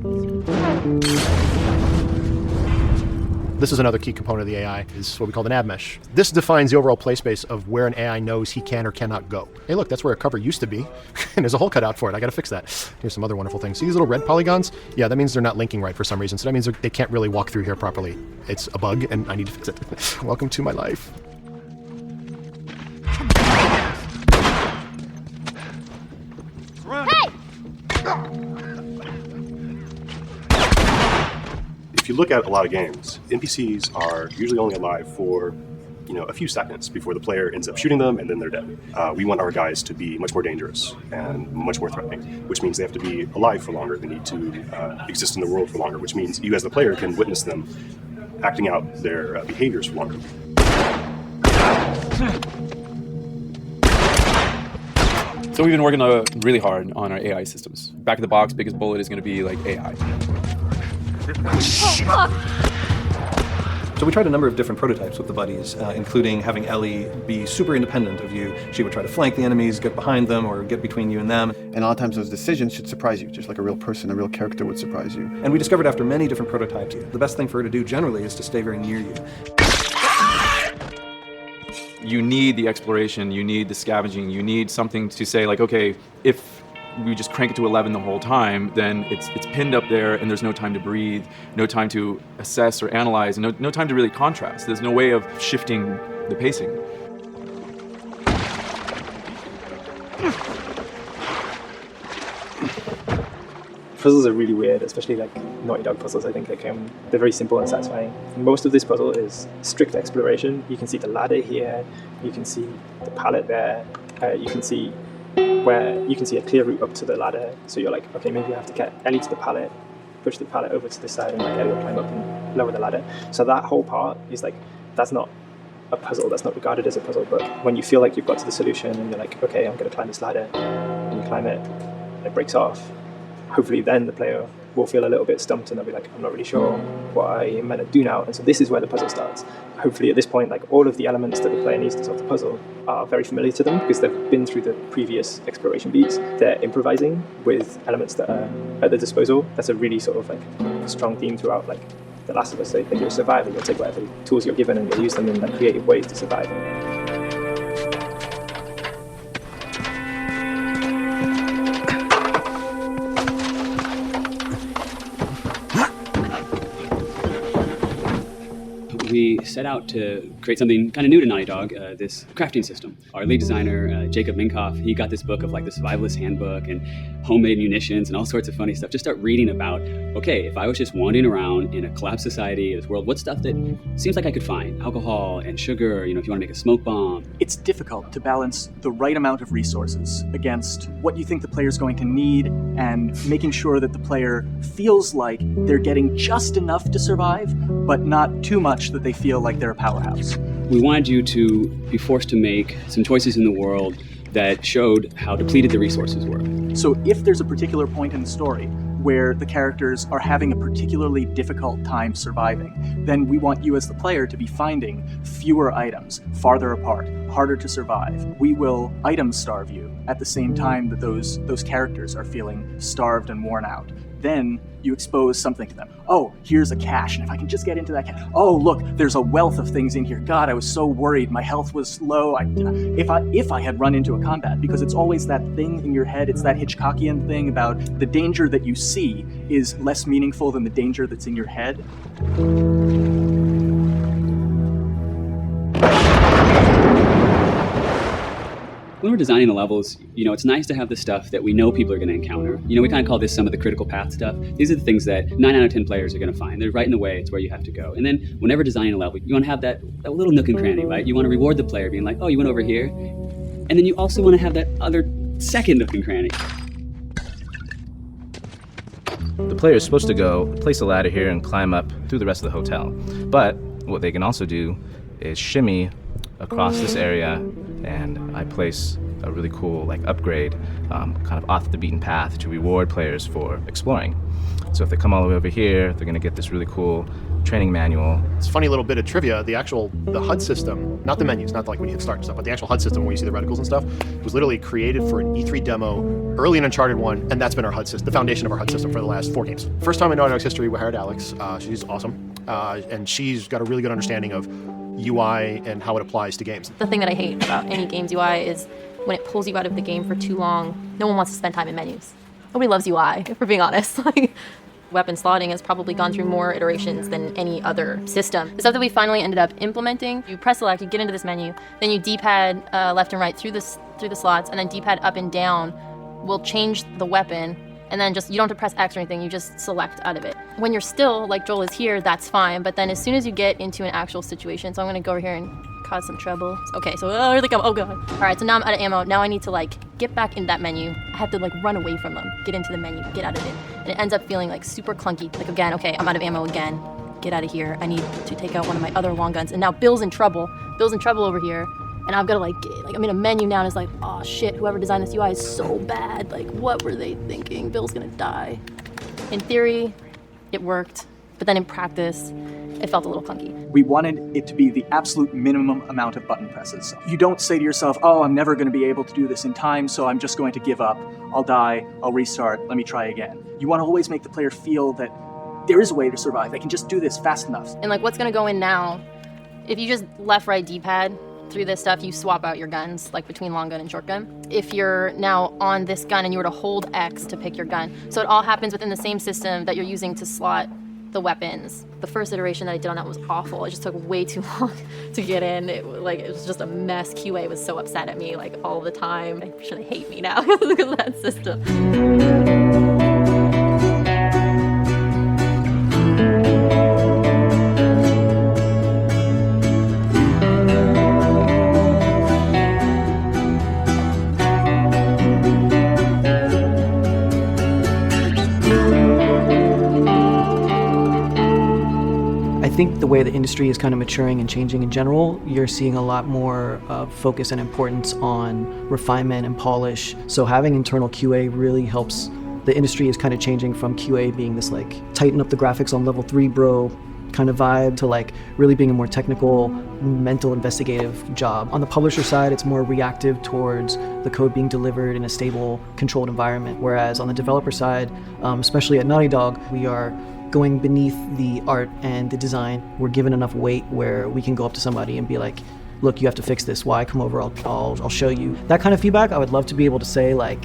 This is another key component of the AI, is what we call the nav mesh. This defines the overall play space of where an AI knows he can or cannot go. Hey look, that's where a cover used to be, and there's a hole cut out for it. I gotta fix that. Here's some other wonderful things. See these little red polygons? Yeah, that means they're not linking right for some reason, so that means they can't really walk through here properly. It's a bug, and I need to fix it. Welcome to my life. Hey! If you look at a lot of games, NPCs are usually only alive for, you know, a few seconds before the player ends up shooting them and then they're dead. We want our guys to be much more dangerous and much more threatening, which means they have to be alive for longer. They need to exist in the world for longer, which means you as the player can witness them acting out their behaviors for longer. So we've been working really hard on our AI systems. Back of the box, biggest bullet is going to be like AI. So we tried a number of different prototypes with the buddies, including having Ellie be super independent of you. She would try to flank the enemies, get behind them, or get between you and them. And a lot of times those decisions should surprise you, just like a real person, a real character would surprise you. And we discovered after many different prototypes, the best thing for her to do generally is to stay very near you. You need the exploration, you need the scavenging, you need something to say like, okay, if we just crank it to 11 the whole time, then it's pinned up there and there's no time to breathe, no time to assess or analyze, and no time to really contrast. There's no way of shifting the pacing. Puzzles are really weird, especially like Naughty Dog puzzles. I think they're very simple and satisfying. Most of this puzzle is strict exploration. You can see the ladder here, you can see the pallet there, you can see a clear route up to the ladder. So you're like, okay, maybe I have to get Ellie to the pallet, push the pallet over to this side, and like Ellie will climb up and lower the ladder. So that whole part is like, that's not a puzzle, that's not regarded as a puzzle, but when you feel like you've got to the solution and you're like, okay, I'm gonna climb this ladder, and you climb it, and it breaks off, hopefully then the player will feel a little bit stumped and they'll be like, I'm not really sure what I'm meant to do now. And so this is where the puzzle starts. Hopefully at this point, like all of the elements that the player needs to solve the puzzle are very familiar to them because they've been through the previous exploration beats. They're improvising with elements that are at their disposal. That's a really sort of like strong theme throughout like The Last of Us. So if you're a survivor, you'll take whatever tools you're given and you'll use them in like creative ways to survive. We set out to create something kind of new to Naughty Dog, this crafting system. Our lead designer, Jacob Minkoff, he got this book of like the survivalist handbook and homemade munitions and all sorts of funny stuff. Just start reading about, okay, if I was just wandering around in a collapsed society, this world, what stuff that seems like I could find? Alcohol and sugar, if you want to make a smoke bomb. It's difficult to balance the right amount of resources against what you think the player's going to need and making sure that the player feels like they're getting just enough to survive, but not too much that they feel like they're a powerhouse. We wanted you to be forced to make some choices in the world that showed how depleted the resources were. So if there's a particular point in the story where the characters are having a particularly difficult time surviving, then we want you as the player to be finding fewer items, farther apart, harder to survive. We will item starve you at the same time that those characters are feeling starved and worn out. Then you expose something to them. Oh, here's a cache, and if I can just get into that cache. Oh, look, there's a wealth of things in here. God, I was so worried. My health was low. If I had run into a combat, because it's always that thing in your head, it's that Hitchcockian thing about the danger that you see is less meaningful than the danger that's in your head. When we're designing the levels, it's nice to have the stuff that we know people are going to encounter. We kind of call this some of the critical path stuff. These are the things that 9 out of 10 players are going to find. They're right in the way. It's where you have to go. And then whenever designing a level, you want to have that little nook and cranny, right? You want to reward the player being like, oh, you went over here. And then you also want to have that other second nook and cranny. The player is supposed to go place a ladder here and climb up through the rest of the hotel. But what they can also do is shimmy across this area, and I place a really cool upgrade kind of off the beaten path to reward players for exploring. So if they come all the way over here, they're going to get this really cool training manual. It's a funny little bit of trivia. The HUD system, not the menus, not like when you hit start and stuff, but the actual HUD system where you see the reticles and stuff, was literally created for an E3 demo early in Uncharted 1, and that's been our HUD system, the foundation of our HUD system for the last 4 games. First time in Naughty Dog's history, we hired Alex. She's awesome, and she's got a really good understanding of UI and how it applies to games. The thing that I hate about any game's UI is when it pulls you out of the game for too long. No one wants to spend time in menus. Nobody loves UI, if we're being honest. Weapon slotting has probably gone through more iterations than any other system. The stuff that we finally ended up implementing, you press select, you get into this menu, then you D-pad left and right through the slots, and then D-pad up and down will change the weapon, and then you don't have to press X or anything, you just select out of it. When you're still, like Joel is here, that's fine, but then as soon as you get into an actual situation, so I'm gonna go over here and cause some trouble. Okay, so here they come, oh god. All right, so now I'm out of ammo. Now I need to get back in that menu. I have to run away from them, get into the menu, get out of it. And it ends up feeling super clunky. Again, okay, I'm out of ammo again. Get out of here. I need to take out one of my other long guns. And now Bill's in trouble. Bill's in trouble over here. And I've got to like I'm in a menu now and it's like, oh shit, whoever designed this UI is so bad. Like, what were they thinking? Bill's gonna die. In theory, it worked, but then in practice, it felt a little clunky. We wanted it to be the absolute minimum amount of button presses. You don't say to yourself, oh, I'm never going to be able to do this in time, so I'm just going to give up. I'll die, I'll restart, let me try again. You want to always make the player feel that there is a way to survive. They can just do this fast enough. And like what's gonna go in now, if you just left, right, D-pad through this stuff, you swap out your guns, like between long gun and short gun. If you're now on this gun and you were to hold X to pick your gun, so it all happens within the same system that you're using to slot the weapons. The first iteration that I did on that was awful. It just took way too long to get in. It was just a mess. QA was so upset at me like all the time. They should hate me now because of that system. I think the way the industry is kind of maturing and changing in general, you're seeing a lot more focus and importance on refinement and polish. So having internal QA really helps. The industry is kind of changing from QA being this like tighten up the graphics on level 3 bro kind of vibe to like really being a more technical, mental, investigative job. On the publisher side, it's more reactive towards the code being delivered in a stable, controlled environment. Whereas on the developer side, especially at Naughty Dog, we are going beneath the art and the design. We're given enough weight where we can go up to somebody and be like, look, you have to fix this. Why? Come over, I'll show you. That kind of feedback, I would love to be able to say like,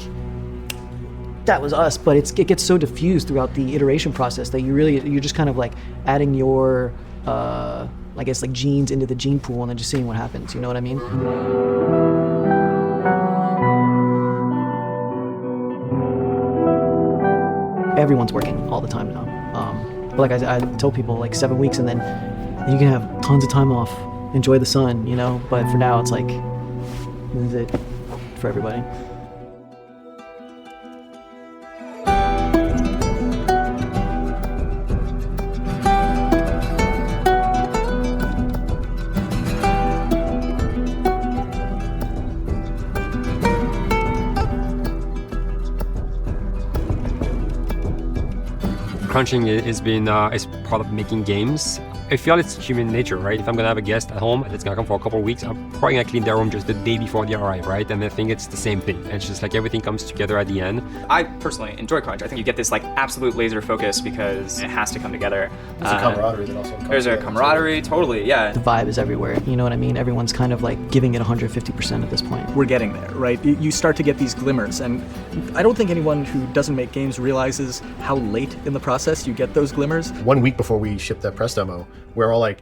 that was us, but it gets so diffused throughout the iteration process that you're just kind of like adding your, I guess like genes into the gene pool and then just seeing what happens, you know what I mean? Everyone's working all the time now. But like I tell people, like 7 weeks and then you can have tons of time off, enjoy the sun, you know? But for now, it's like, this is it for everybody. Crunching is part of making games. I feel it's human nature, right? If I'm gonna have a guest at home that's gonna come for a couple of weeks, I'm probably gonna clean their room just the day before they arrive, right? And I think it's the same thing. It's just like everything comes together at the end. I personally enjoy crunch. I think you get this like absolute laser focus because it has to come together. There's a camaraderie that also comes There's a camaraderie, totally, yeah. The vibe is everywhere, you know what I mean? Everyone's kind of like giving it 150% at this point. We're getting there, right? You start to get these glimmers, and I don't think anyone who doesn't make games realizes how late in the process you get those glimmers. 1 week before we shipped that press demo, we're all like,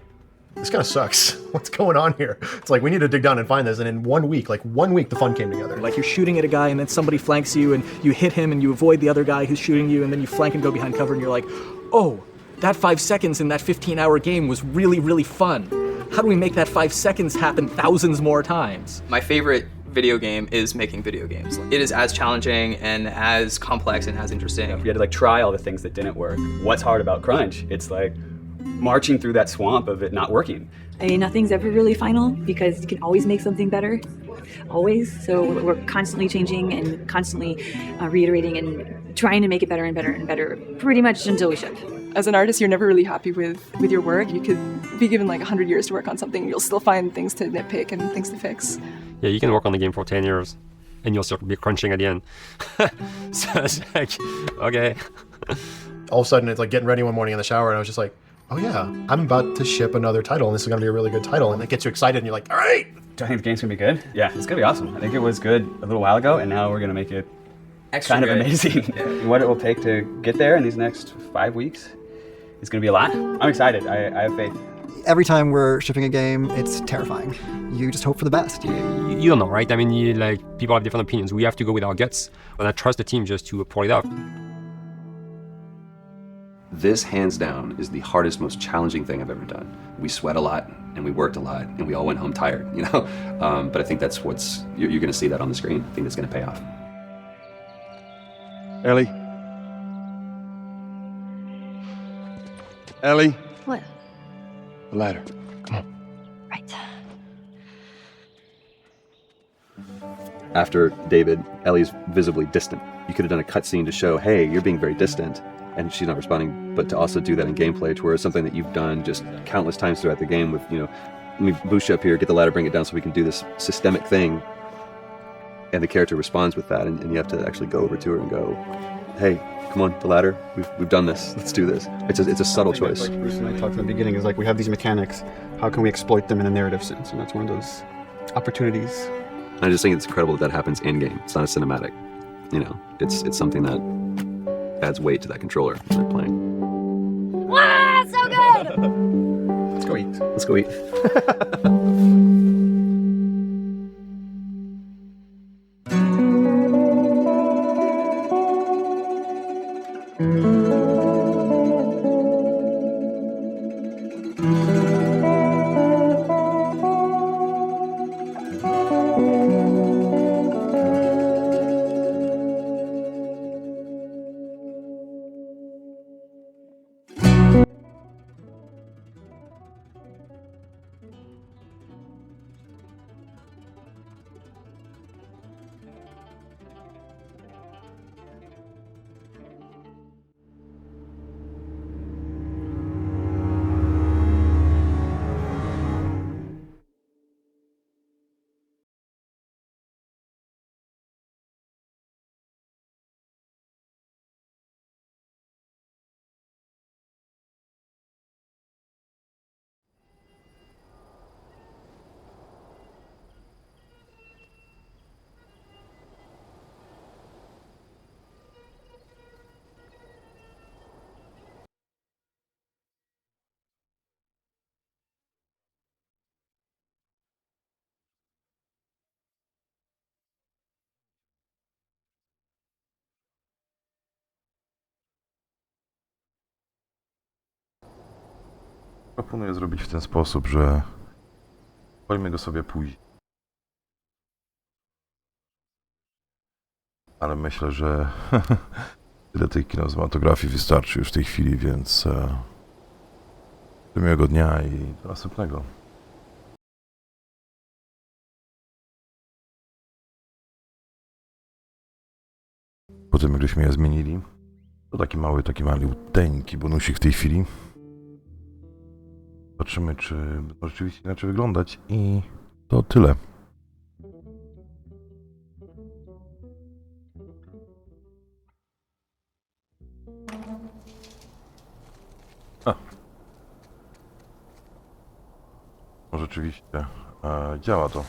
this kind of sucks. What's going on here? It's like, we need to dig down and find this. And in 1 week, the fun came together. Like you're shooting at a guy and then somebody flanks you and you hit him and you avoid the other guy who's shooting you and then you flank and go behind cover and you're like, oh, that 5 seconds in that 15-hour game was really, really fun. How do we make that 5 seconds happen thousands more times? My favorite video game is making video games. It is as challenging and as complex and as interesting. If you had to like try all the things that didn't work, what's hard about crunch? It's like marching through that swamp of it not working. I mean, nothing's ever really final because you can always make something better, always. So we're constantly changing and constantly reiterating and trying to make it better and better and better, pretty much until we ship. As an artist, you're never really happy with your work. You could be given like 100 years to work on something. You'll still find things to nitpick and things to fix. Yeah, you can work on the game for 10 years and you'll still be crunching at the end. So it's like, okay. All of a sudden, it's like getting ready one morning in the shower and I was just like, oh yeah, I'm about to ship another title and this is gonna be a really good title. And it gets you excited and you're like, all right. Do I think the game's gonna be good? Yeah, it's gonna be awesome. I think it was good a little while ago and now we're gonna make it extra kind of good. amazing. Yeah. What it will take to get there in these next 5 weeks is gonna be a lot. I'm excited, I have faith. Every time we're shipping a game, it's terrifying. You just hope for the best. You don't know, right? I mean, people have different opinions. We have to go with our guts, and I trust the team just to pull it off. This, hands down, is the hardest, most challenging thing I've ever done. We sweat a lot, and we worked a lot, and we all went home tired, you know? But I think that's you're gonna see that on the screen. I think that's gonna pay off. Ellie? Ellie? What? The ladder. Come on. Right. after David, Ellie's visibly distant. You could have done a cutscene to show, hey, you're being very distant, and she's not responding, but to also do that in gameplay to where it's something that you've done just countless times throughout the game with, let me boost you up here, get the ladder, bring it down so we can do this systemic thing. And the character responds with that, and you have to actually go over to her and go, hey, come on, the ladder, we've done this, let's do this. It's a subtle choice. Like Bruce and I talked in the beginning, is like we have these mechanics, how can we exploit them in a narrative sense? And that's one of those opportunities. I just think it's incredible that happens in-game. It's not a cinematic. It's something that adds weight to that controller when they're playing. Wow, so good! Let's go eat. Let's go eat. Proponuję zrobić w ten sposób, że powiem go sobie później. Ale myślę, że tyle tej kinematografii wystarczy już w tej chwili, więc miłego dnia i do następnego. Potem jak żeśmy je zmienili, to taki maluteńki bonusik w tej chwili. Zobaczymy, czy będą rzeczywiście inaczej wyglądać i to tyle. Rzeczywiście działa to.